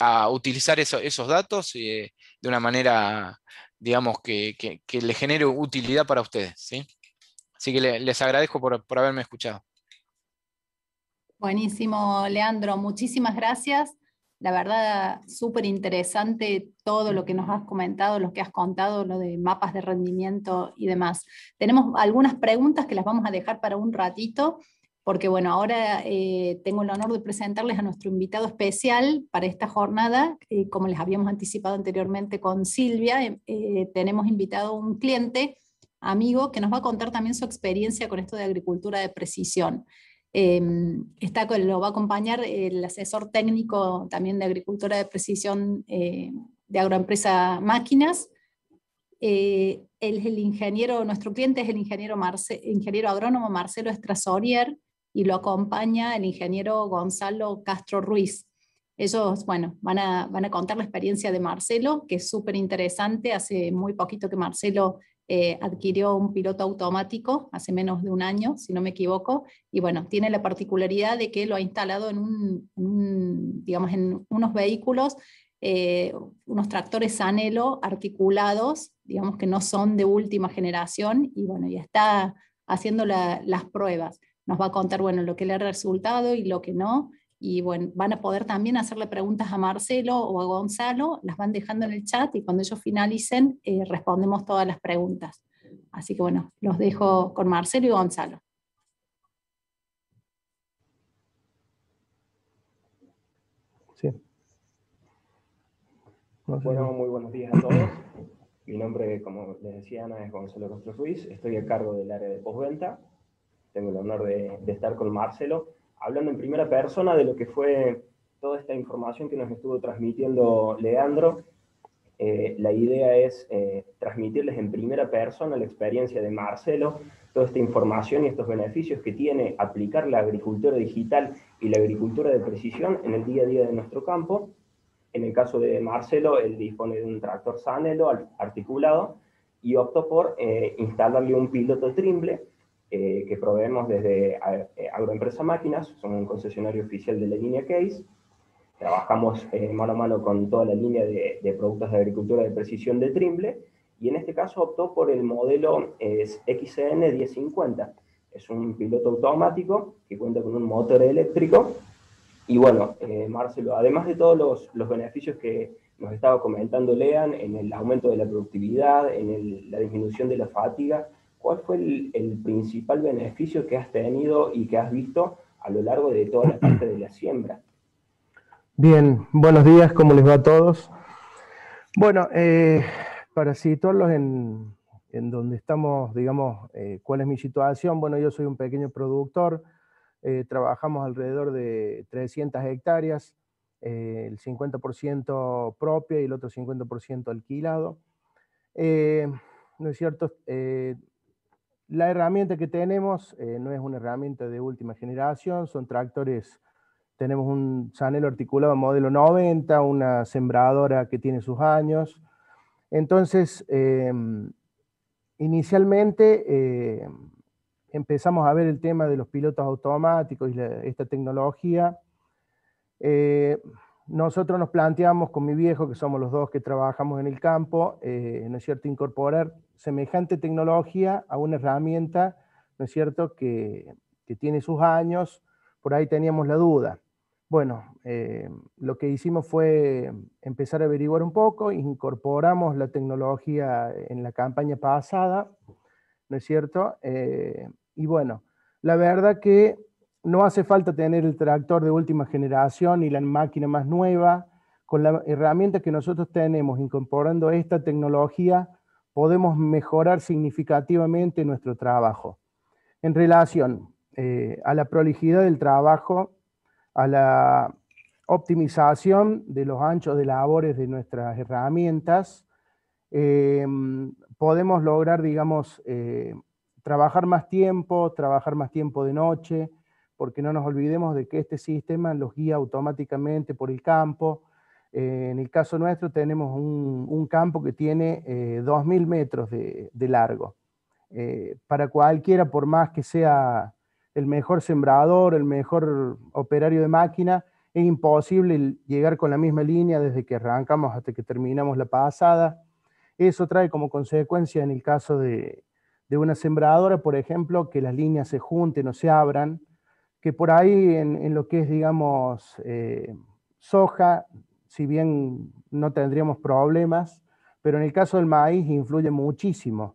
a utilizar esos datos de una manera, digamos, que le genere utilidad para ustedes, ¿sí? Así que les agradezco por haberme escuchado. Buenísimo, Leandro, muchísimas gracias. La verdad, súper interesante todo lo que nos has comentado, lo que has contado, lo de mapas de rendimiento y demás. Tenemos algunas preguntas que las vamos a dejar para un ratito, porque bueno, ahora tengo el honor de presentarles a nuestro invitado especial para esta jornada. Como les habíamos anticipado anteriormente con Silvia, tenemos invitado a un cliente, amigo, que nos va a contar también su experiencia con esto de agricultura de precisión. Lo va a acompañar el asesor técnico también de agricultura de precisión de Agroempresa Máquinas. Él es el ingeniero, nuestro cliente es el ingeniero agrónomo Marcelo Estrasorier, y lo acompaña el ingeniero Gonzalo Castro Ruiz. Ellos, bueno, van a contar la experiencia de Marcelo, que es súper interesante. Hace muy poquito que Marcelo adquirió un piloto automático, hace menos de un año, si no me equivoco, y bueno, tiene la particularidad de que lo ha instalado digamos, en unos vehículos, unos tractores Sanelo articulados, digamos que no son de última generación, y bueno, ya está haciendo las pruebas. Nos va a contar, bueno, lo que le ha resultado y lo que no, y bueno, van a poder también hacerle preguntas a Marcelo o a Gonzalo, las van dejando en el chat y cuando ellos finalicen respondemos todas las preguntas. Así que bueno, los dejo con Marcelo y Gonzalo. Sí. Bueno, muy buenos días a todos. Mi nombre, como les decía Ana, es Gonzalo Castro Ruiz. Estoy a cargo del área de postventa. Tengo el honor de estar con Marcelo, hablando en primera persona de lo que fue toda esta información que nos estuvo transmitiendo Leandro. La idea es transmitirles en primera persona la experiencia de Marcelo, toda esta información y estos beneficios que tiene aplicar la agricultura digital y la agricultura de precisión en el día a día de nuestro campo. En el caso de Marcelo, él dispone de un tractor Sanelo articulado y optó por instalarle un piloto Trimble que proveemos desde Agroempresa Máquinas, son un concesionario oficial de la línea Case. Trabajamos mano a mano con toda la línea de productos de agricultura de precisión de Trimble, y en este caso optó por el modelo XCN 1050. Es un piloto automático que cuenta con un motor eléctrico. Y bueno, Marcelo, además de todos los beneficios que nos estaba comentando Lean, en el aumento de la productividad, en la disminución de la fatiga, ¿cuál fue el principal beneficio que has tenido y que has visto a lo largo de toda la parte de la siembra? Bien, buenos días, ¿cómo les va a todos? Bueno, para situarlos en donde estamos, digamos, cuál es mi situación. Bueno, yo soy un pequeño productor, trabajamos alrededor de 300 hectáreas, el 50% propia y el otro 50% alquilado. ¿No es cierto? La herramienta que tenemos no es una herramienta de última generación, son tractores. Tenemos un Sanelo articulado modelo 90, una sembradora que tiene sus años. Entonces, inicialmente empezamos a ver el tema de los pilotos automáticos y esta tecnología. Nosotros nos planteamos con mi viejo, que somos los dos que trabajamos en el campo, ¿no es cierto?, incorporar semejante tecnología a una herramienta, ¿no es cierto?, que tiene sus años. Por ahí teníamos la duda. bueno, lo que hicimos fue empezar a averiguar un poco, incorporamos la tecnología en la campaña pasada, ¿no es cierto? Y bueno, la verdad que no hace falta tener el tractor de última generación y la máquina más nueva. Con la herramienta que nosotros tenemos, incorporando esta tecnología, podemos mejorar significativamente nuestro trabajo. En relación a la prolijidad del trabajo, a la optimización de los anchos de labores de nuestras herramientas, podemos lograr, digamos, trabajar más tiempo de noche, porque no nos olvidemos de que este sistema los guía automáticamente por el campo. En el caso nuestro tenemos un campo que tiene 2000 metros de largo. Para cualquiera, por más que sea el mejor sembrador, el mejor operario de máquina, es imposible llegar con la misma línea desde que arrancamos hasta que terminamos la pasada. Eso trae como consecuencia, en el caso de una sembradora, por ejemplo, que las líneas se junten o se abran, que por ahí en lo que es, digamos, soja, si bien no tendríamos problemas, pero en el caso del maíz influye muchísimo.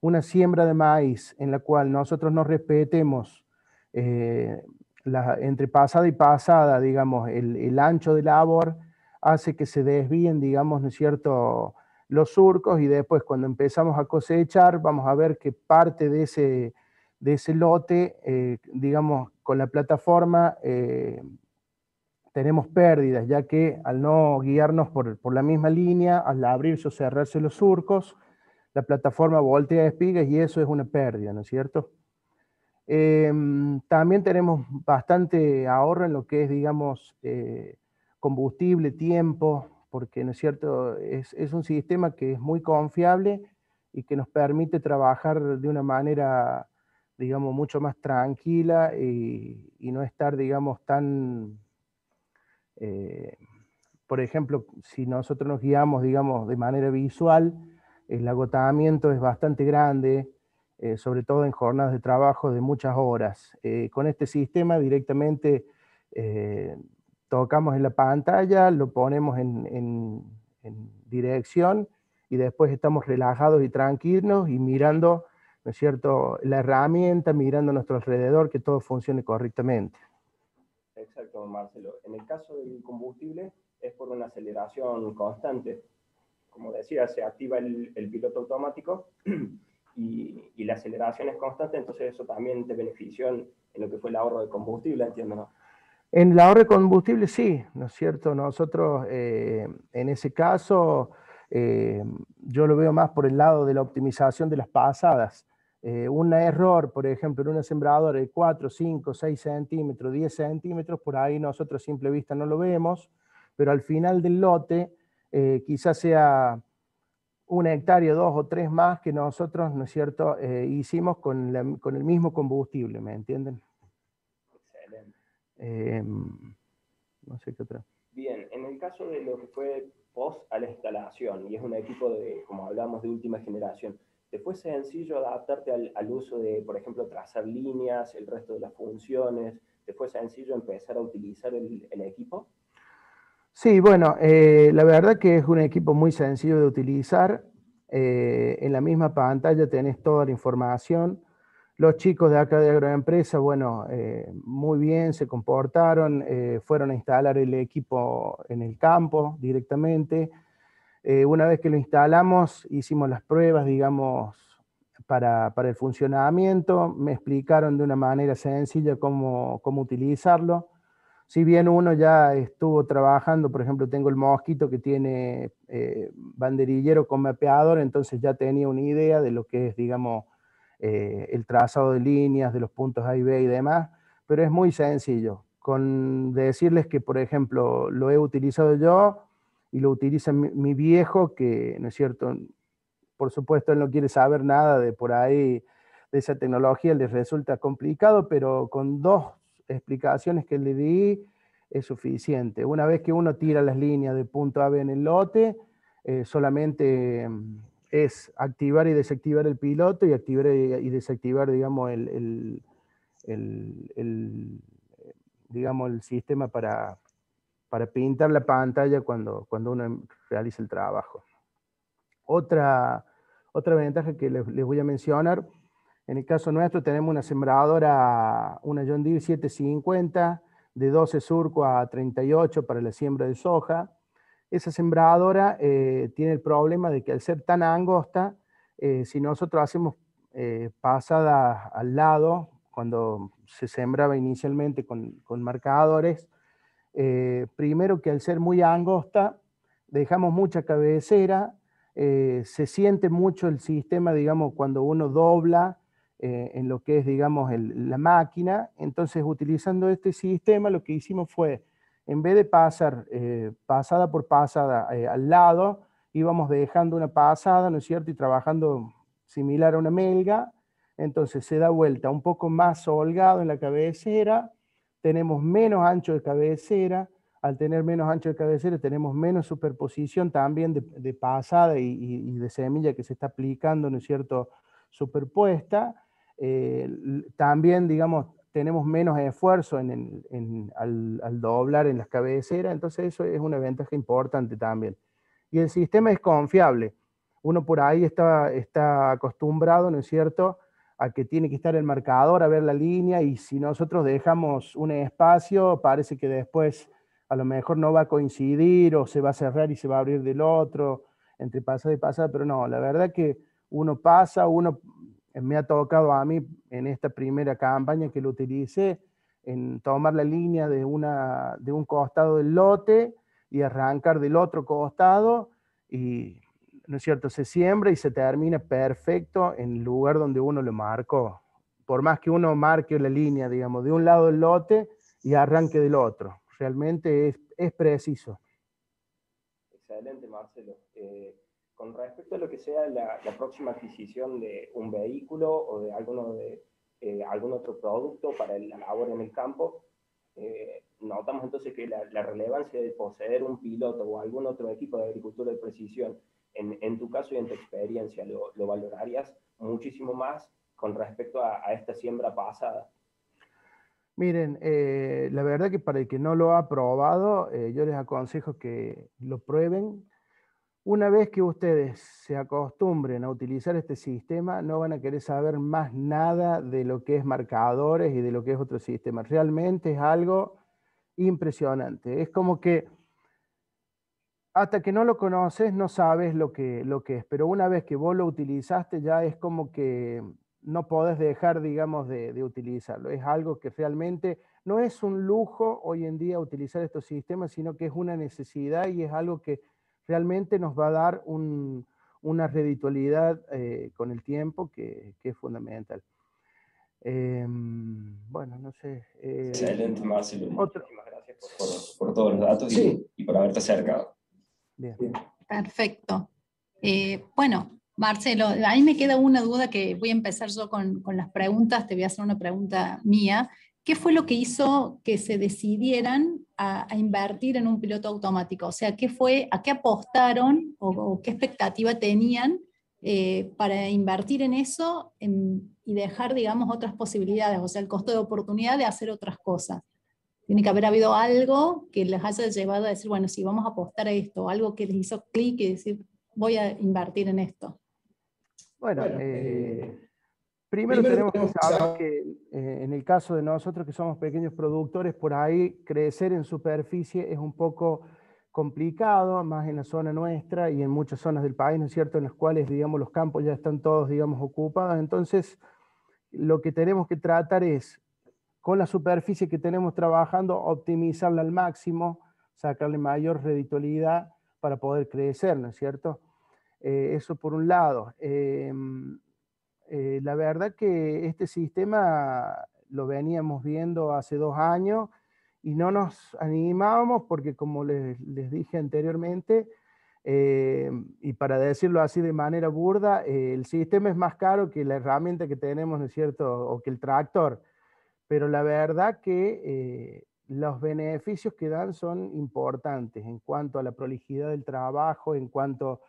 Una siembra de maíz en la cual nosotros no respetemos entre pasada y pasada, digamos, el ancho de labor, hace que se desvíen, digamos, ¿no es cierto?, los surcos, y después cuando empezamos a cosechar, vamos a ver que parte de ese lote, digamos, con la plataforma, tenemos pérdidas, ya que al no guiarnos por la misma línea, al abrirse o cerrarse los surcos, la plataforma voltea espigas y eso es una pérdida, ¿no es cierto? También tenemos bastante ahorro en lo que es, digamos, combustible, tiempo, porque, ¿no es cierto?, es un sistema que es muy confiable y que nos permite trabajar de una manera, digamos, mucho más tranquila y no estar, digamos, tan... por ejemplo, si nosotros nos guiamos, digamos, de manera visual, el agotamiento es bastante grande, sobre todo en jornadas de trabajo de muchas horas. Con este sistema directamente tocamos en la pantalla, lo ponemos en dirección y después estamos relajados y tranquilos y mirando, ¿no es cierto?, la herramienta, mirando a nuestro alrededor, que todo funcione correctamente. Exacto, Marcelo. En el caso del combustible es por una aceleración constante. Como decía, se activa el piloto automático y la aceleración es constante, entonces eso también te benefició en lo que fue el ahorro de combustible, entiendo, ¿no? En el ahorro de combustible sí, ¿no es cierto? Nosotros en ese caso yo lo veo más por el lado de la optimización de las pasadas. Un error, por ejemplo, en una sembradora de 4, 5, 6 centímetros, 10 centímetros, por ahí nosotros a simple vista no lo vemos, pero al final del lote quizás sea 1 hectárea, 2 o 3 más que nosotros, ¿no es cierto?, hicimos con el mismo combustible, ¿me entienden? Excelente. No sé qué otra. Bien, en el caso de lo que fue post a la instalación, y es un equipo de, como hablamos, de última generación, ¿te fue sencillo adaptarte al uso de, por ejemplo, trazar líneas, el resto de las funciones? ¿Te fue sencillo empezar a utilizar el equipo? Sí, bueno, la verdad que es un equipo muy sencillo de utilizar. En la misma pantalla tenés toda la información. Los chicos de acá de Agroempresa, bueno, muy bien, se comportaron, fueron a instalar el equipo en el campo directamente. Una vez que lo instalamos, hicimos las pruebas, digamos, para el funcionamiento. Me explicaron de una manera sencilla cómo utilizarlo. Si bien uno ya estuvo trabajando, por ejemplo, tengo el Mosquito que tiene banderillero con mapeador, entonces ya tenía una idea de lo que es, digamos, el trazado de líneas, de los puntos A y B y demás, pero es muy sencillo. Con decirles que, por ejemplo, lo he utilizado yo y lo utiliza mi viejo, que, ¿no es cierto?, por supuesto él no quiere saber nada de por ahí, de esa tecnología, les resulta complicado, pero con 2 explicaciones que le di es suficiente. Una vez que uno tira las líneas de punto A a B en el lote, solamente es activar y desactivar el piloto y activar y desactivar, digamos, digamos, el sistema para pintar la pantalla cuando uno realiza el trabajo. Otra ventaja que les voy a mencionar, en el caso nuestro tenemos una sembradora, una John Deere 750, de 12 surco a 38 para la siembra de soja. Esa sembradora tiene el problema de que al ser tan angosta, si nosotros hacemos pasada al lado, cuando se sembraba inicialmente con marcadores, primero que al ser muy angosta, dejamos mucha cabecera, se siente mucho el sistema, digamos, cuando uno dobla en lo que es, digamos, la máquina. Entonces, utilizando este sistema, lo que hicimos fue, en vez de pasar pasada por pasada al lado, íbamos dejando una pasada, ¿no es cierto?, y trabajando similar a una melga. Entonces se da vuelta un poco más holgado en la cabecera, tenemos menos ancho de cabecera. Al tener menos ancho de cabecera tenemos menos superposición también de pasada y de semilla que se está aplicando, ¿no es cierto?, superpuesta. También, digamos, tenemos menos esfuerzo al doblar en las cabeceras, entonces eso es una ventaja importante también. Y el sistema es confiable. Uno por ahí está acostumbrado, ¿no es cierto?, a que tiene que estar el marcador a ver la línea, y si nosotros dejamos un espacio, parece que después a lo mejor no va a coincidir, o se va a cerrar y se va a abrir del otro, entre pasada y pasada, pero no, la verdad que uno pasa, me ha tocado a mí en esta primera campaña que lo utilicé, en tomar la línea de un costado del lote y arrancar del otro costado, y ¿no es cierto?, se siembra y se termina perfecto en el lugar donde uno lo marcó. Por más que uno marque la línea, digamos, de un lado del lote y arranque del otro. Realmente es preciso. Excelente, Marcelo. Con respecto a lo que sea la próxima adquisición de un vehículo o de algún otro producto para la labor en el campo, notamos entonces que la relevancia de poseer un piloto o algún otro equipo de agricultura de precisión, en tu caso y en tu experiencia, lo valorarías muchísimo más con respecto a esta siembra pasada. Miren, la verdad que para el que no lo ha probado, yo les aconsejo que lo prueben. Una vez que ustedes se acostumbren a utilizar este sistema, no van a querer saber más nada de lo que es marcadores y de lo que es otro sistema. Realmente es algo impresionante. Es como que hasta que no lo conoces no sabes lo que es, pero una vez que vos lo utilizaste ya es como que no podés dejar, digamos, de utilizarlo. Es algo que realmente no es un lujo hoy en día utilizar estos sistemas, sino que es una necesidad, y es algo que realmente nos va a dar una reditualidad con el tiempo que es fundamental. Bueno, no sé. Excelente, Marcelo. Muchísimas gracias por todos los datos, sí, y por haberte acercado. Bien. Perfecto. Bueno, Marcelo, a mí me queda una duda que voy a empezar yo con las preguntas. Te voy a hacer una pregunta mía. ¿Qué fue lo que hizo que se decidieran a invertir en un piloto automático? O sea, ¿a qué apostaron o qué expectativa tenían para invertir en eso y dejar, digamos, otras posibilidades? O sea, el costo de oportunidad de hacer otras cosas. Tiene que haber habido algo que les haya llevado a decir, bueno, sí, vamos a apostar a esto, algo que les hizo clic y decir, voy a invertir en esto. Bueno, primero tenemos que saber que en el caso de nosotros que somos pequeños productores, por ahí crecer en superficie es un poco complicado, más en la zona nuestra y en muchas zonas del país, ¿no es cierto?, en las cuales, digamos, los campos ya están todos, digamos, ocupados. Entonces, lo que tenemos que tratar es, con la superficie que tenemos trabajando, optimizarla al máximo, sacarle mayor reditualidad para poder crecer, ¿no es cierto? Eso por un lado. La verdad que este sistema lo veníamos viendo hace 2 años y no nos animábamos porque, como les dije anteriormente, y para decirlo así de manera burda, el sistema es más caro que la herramienta que tenemos, ¿no es cierto?, o que el tractor. Pero la verdad que los beneficios que dan son importantes en cuanto a la prolijidad del trabajo, en cuanto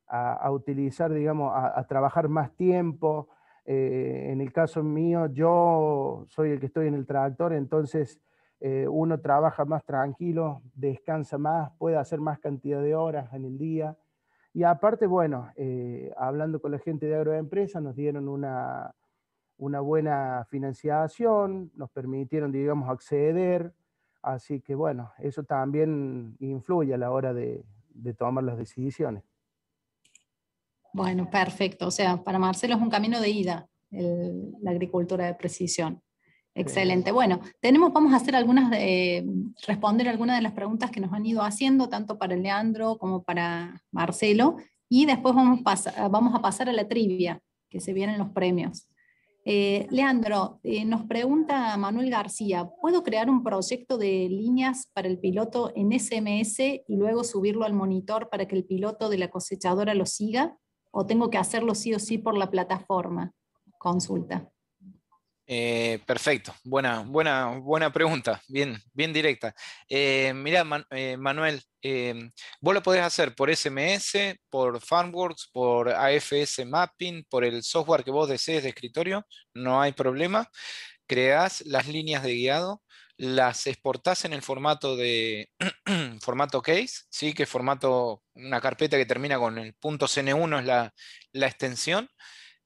a utilizar, digamos, a trabajar más tiempo. En el caso mío, yo soy el que estoy en el tractor, entonces uno trabaja más tranquilo, descansa más, puede hacer más cantidad de horas en el día. Y aparte, bueno, hablando con la gente de Agroempresa, nos dieron una buena financiación, nos permitieron, digamos, acceder. Así que, bueno, eso también influye a la hora de tomar las decisiones. Bueno, perfecto. O sea, para Marcelo es un camino de ida la agricultura de precisión. Excelente. Bueno, vamos a hacer responder algunas de las preguntas que nos han ido haciendo, tanto para Leandro como para Marcelo, y después vamos a pasar a la trivia, que se vienen los premios. Leandro, nos pregunta Manuel García, ¿puedo crear un proyecto de líneas para el piloto en SMS y luego subirlo al monitor para que el piloto de la cosechadora lo siga? ¿O tengo que hacerlo sí o sí por la plataforma? Consulta. Perfecto, buena pregunta, bien directa. Mirá, Manuel, vos lo podés hacer por SMS, por Farmworks, por AFS Mapping, por el software que vos desees de escritorio, no hay problema. Creás las líneas de guiado, las exportás en el formato de formato case, ¿sí? Que formato, una carpeta que termina con el .cn1 es la extensión.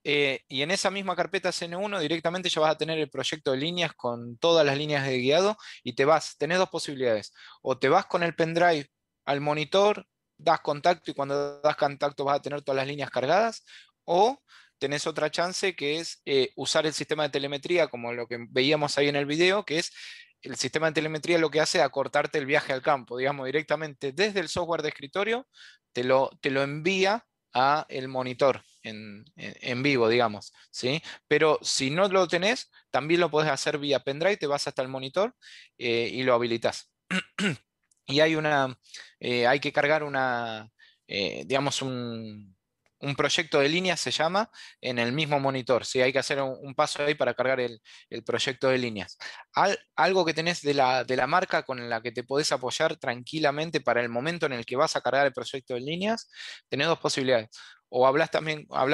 Y en esa misma carpeta CN1 directamente ya vas a tener el proyecto de líneas con todas las líneas de guiado y tenés dos posibilidades. O te vas con el pendrive al monitor, das contacto y cuando das contacto vas a tener todas las líneas cargadas, o tenés otra chance que es usar el sistema de telemetría como lo que veíamos ahí en el video, que es el sistema de telemetría lo que hace es acortarte el viaje al campo, digamos, directamente desde el software de escritorio te lo envía a el monitor en vivo, digamos, ¿sí? Pero si no lo tenés, también lo podés hacer vía pendrive, te vas hasta el monitor y lo habilitas. Y hay que cargar digamos, un proyecto de líneas se llama, en el mismo monitor, ¿sí? Hay que hacer un paso ahí para cargar el proyecto de líneas. Algo que tenés de la marca con la que te podés apoyar tranquilamente para el momento en el que vas a cargar el proyecto de líneas, tenés dos posibilidades. O hablas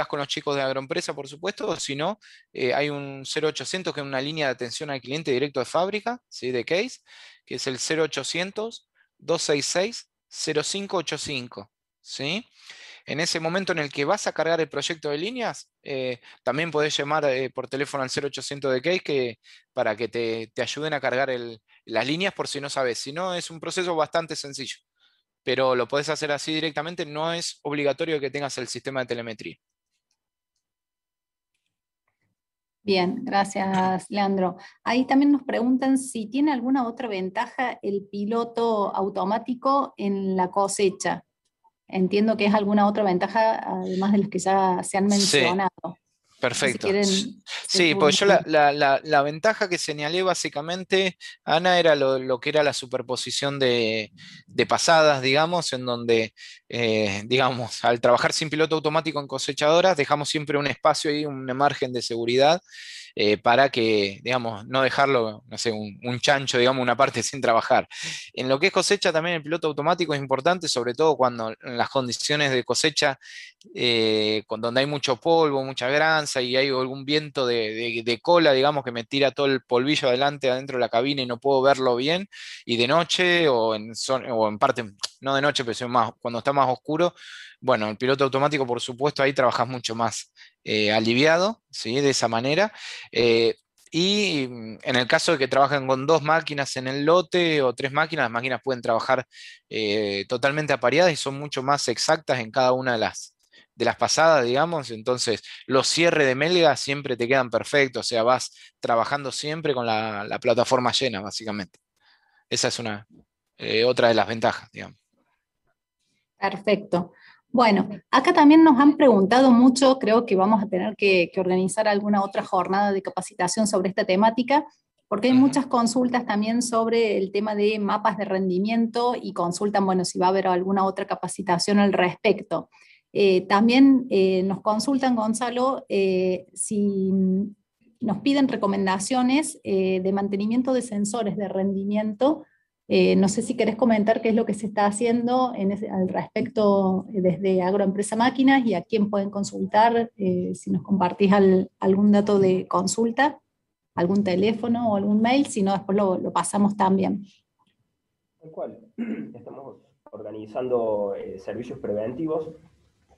con los chicos de Agroempresa, por supuesto, o si no, hay un 0800 que es una línea de atención al cliente directo de fábrica, ¿sí? De case, que es el 0800 266 0585, ¿sí? En ese momento en el que vas a cargar el proyecto de líneas, también podés llamar por teléfono al 0800 de Case para que te ayuden a cargar las líneas por si no sabes. Si no, es un proceso bastante sencillo, pero lo podés hacer así directamente, no es obligatorio que tengas el sistema de telemetría. Bien, gracias, Leandro. Ahí también nos preguntan si tiene alguna otra ventaja el piloto automático en la cosecha. Entiendo que es alguna otra ventaja, además de las que ya se han mencionado. Sí, perfecto. Sí, pues yo la ventaja que señalé básicamente, Ana, era lo que era la superposición de pasadas, digamos, en donde, digamos, al trabajar sin piloto automático en cosechadoras, dejamos siempre un espacio ahí, un margen de seguridad, para que, digamos, no dejarlo, no sé, un chancho, digamos, una parte sin trabajar. En lo que es cosecha también el piloto automático es importante, sobre todo cuando en las condiciones de cosecha, donde hay mucho polvo, mucha granza y hay algún viento de cola, digamos, que me tira todo el polvillo adelante adentro de la cabina y no puedo verlo bien, y de noche o en parte, no de noche, pero cuando está más oscuro, bueno, el piloto automático, por supuesto, ahí trabajas mucho más aliviado, ¿sí? De esa manera. Y en el caso de que trabajen con 2 máquinas en el lote o 3 máquinas, las máquinas pueden trabajar totalmente apareadas y son mucho más exactas en cada una de las pasadas, digamos. Entonces, los cierres de melga siempre te quedan perfectos, o sea, vas trabajando siempre con la plataforma llena, básicamente. Esa es otra de las ventajas, digamos. Perfecto. Bueno, acá también nos han preguntado mucho, creo que vamos a tener que organizar alguna otra jornada de capacitación sobre esta temática, porque hay muchas consultas también sobre el tema de mapas de rendimiento y consultan, bueno, si va a haber alguna otra capacitación al respecto. También nos consultan, Gonzalo, si nos piden recomendaciones de mantenimiento de sensores de rendimiento. No sé si querés comentar qué es lo que se está haciendo al respecto desde Agroempresa Máquinas y a quién pueden consultar, si nos compartís algún dato de consulta. algún teléfono o algún mail, si no después lo pasamos también. Tal cual. Estamos organizando servicios preventivos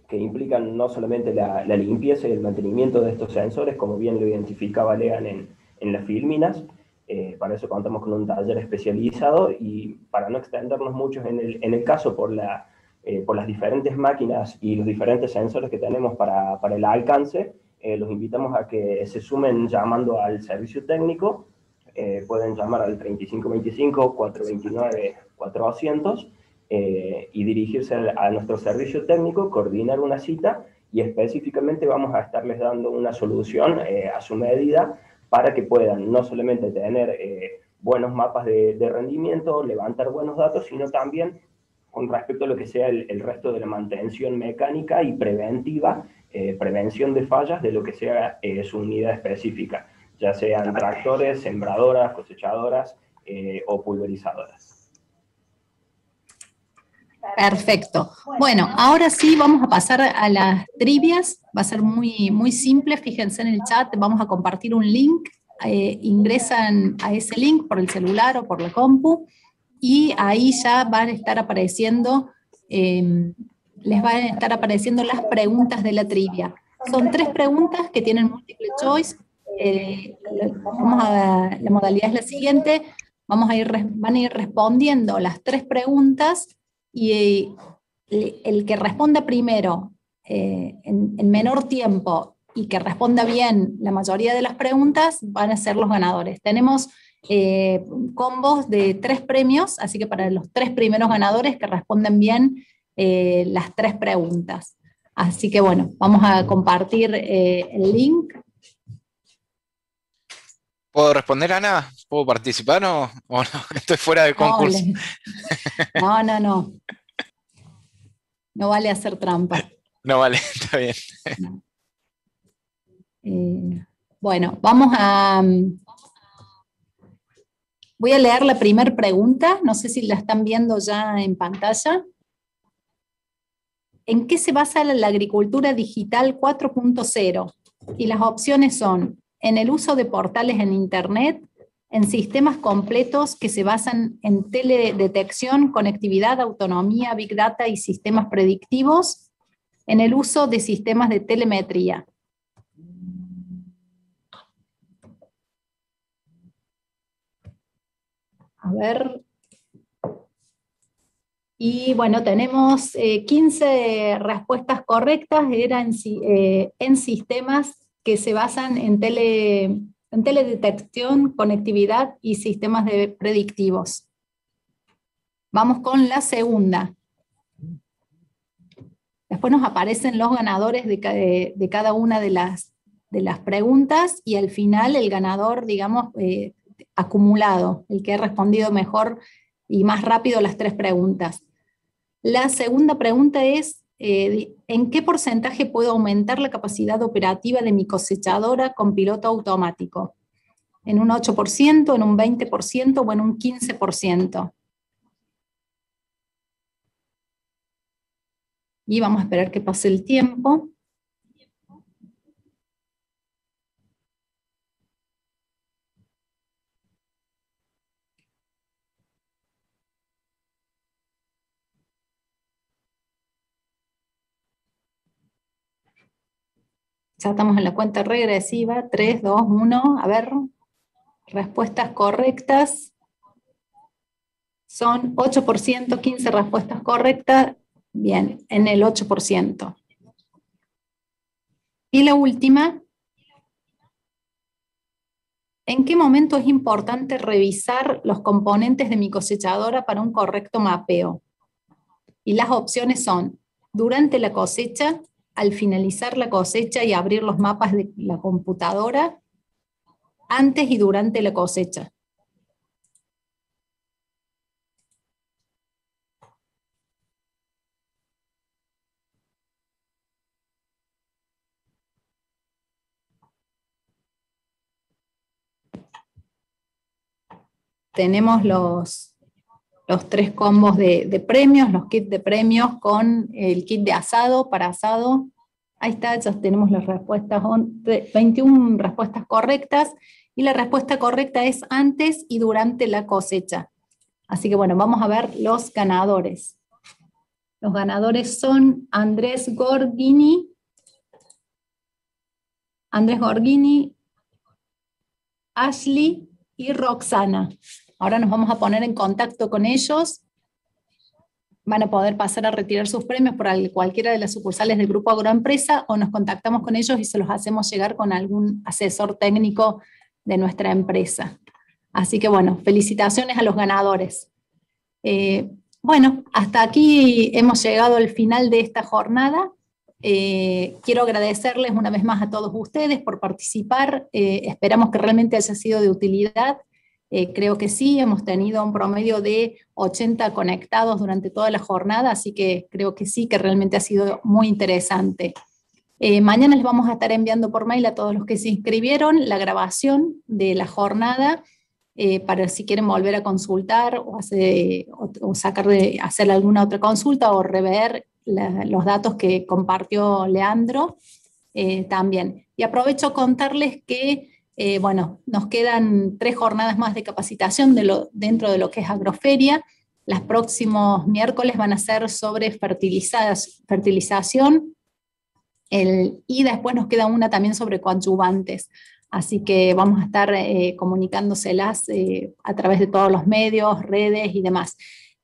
que implican no solamente la limpieza y el mantenimiento de estos sensores, como bien lo identificaba Lean en las filminas. Para eso contamos con un taller especializado, y para no extendernos mucho en el caso por las diferentes máquinas y los diferentes sensores que tenemos para el alcance, los invitamos a que se sumen llamando al servicio técnico. Pueden llamar al 3525-429-400 y dirigirse a nuestro servicio técnico, coordinar una cita, y específicamente vamos a estarles dando una solución a su medida para que puedan no solamente tener buenos mapas de rendimiento, levantar buenos datos, sino también con respecto a lo que sea el resto de la mantención mecánica y preventiva, prevención de fallas de lo que sea su unidad específica, ya sean tractores, sembradoras, cosechadoras o pulverizadoras. Perfecto. Bueno, ahora sí vamos a pasar a las trivias. Va a ser muy, muy simple. Fíjense en el chat, vamos a compartir un link. Ingresan a ese link por el celular o por la compu, y ahí ya van a estar apareciendo, les van a estar apareciendo las preguntas de la trivia. Son 3 preguntas que tienen múltiple choice. La modalidad es la siguiente: van a ir respondiendo las 3 preguntas, y el que responda primero en menor tiempo y que responda bien la mayoría de las preguntas van a ser los ganadores. Tenemos combos de 3 premios, así que para los 3 primeros ganadores que responden bien las 3 preguntas. Así que bueno, vamos a compartir el link. ¿Puedo responder, Ana? ¿Puedo participar o no? Estoy fuera del concurso. No. No vale hacer trampa. No vale, está bien. Bueno, voy a leer la primera pregunta, no sé si la están viendo ya en pantalla. ¿En qué se basa la agricultura digital 4.0? Y las opciones son: en el uso de portales en Internet, en sistemas completos que se basan en teledetección, conectividad, autonomía, Big Data y sistemas predictivos, en el uso de sistemas de telemetría. A ver. Y bueno, tenemos 15 respuestas correctas, eran en sistemas que se basan en teledetección, conectividad y sistemas predictivos. Vamos con la segunda. Después nos aparecen los ganadores de cada una de las preguntas, y al final el ganador, digamos, acumulado, el que ha respondido mejor y más rápido las 3 preguntas. La segunda pregunta es: ¿en qué porcentaje puedo aumentar la capacidad operativa de mi cosechadora con piloto automático? ¿En un 8%, en un 20% o en un 15%? Y vamos a esperar que pase el tiempo. Ya estamos en la cuenta regresiva. 3, 2, 1. A ver, respuestas correctas. Son 8%, 15 respuestas correctas. Bien, en el 8%. Y la última: ¿en qué momento es importante revisar los componentes de mi cosechadora para un correcto mapeo? Y las opciones son: durante la cosecha, al finalizar la cosecha y abrir los mapas de la computadora, antes y durante la cosecha. Tenemos los 3 combos de premios, los kits de premios con el kit de asado para asado, Ahí está, ya tenemos las respuestas, 21 respuestas correctas, y la respuesta correcta es antes y durante la cosecha. Así que bueno, vamos a ver los ganadores. Los ganadores son Andrés Gorgini, Ashley y Roxana. Ahora nos vamos a poner en contacto con ellos. Van a poder pasar a retirar sus premios por cualquiera de las sucursales del Grupo Agroempresa, o nos contactamos con ellos y se los hacemos llegar con algún asesor técnico de nuestra empresa. Así que bueno, felicitaciones a los ganadores. Bueno, hasta aquí hemos llegado al final de esta jornada. Quiero agradecerles una vez más a todos ustedes por participar. Esperamos que realmente haya sido de utilidad. Creo que sí, hemos tenido un promedio de 80 conectados durante toda la jornada, así que creo que sí, que realmente ha sido muy interesante. Mañana les vamos a estar enviando por mail a todos los que se inscribieron la grabación de la jornada, para si quieren volver a consultar o hacer alguna otra consulta o rever los datos que compartió Leandro también. Y aprovecho a contarles que bueno, nos quedan 3 jornadas más de capacitación dentro de lo que es Agroferia. Los próximos miércoles van a ser sobre fertilización, y después nos queda una también sobre coadyuvantes. Así que vamos a estar comunicándoselas a través de todos los medios, redes y demás.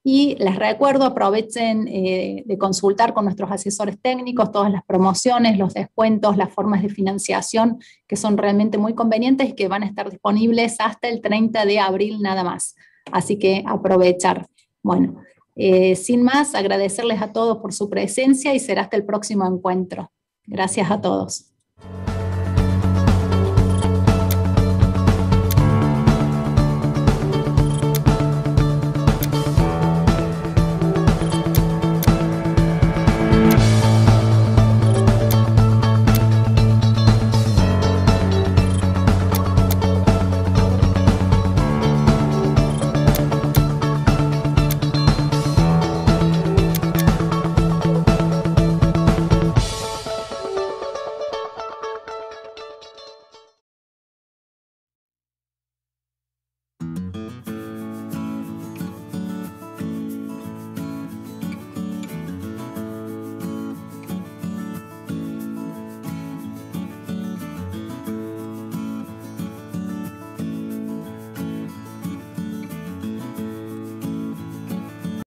Y les recuerdo, aprovechen de consultar con nuestros asesores técnicos todas las promociones, los descuentos, las formas de financiación que son realmente muy convenientes y que van a estar disponibles hasta el 30 de abril nada más. Así que aprovechar. Bueno, sin más, agradecerles a todos por su presencia y será hasta el próximo encuentro. Gracias a todos.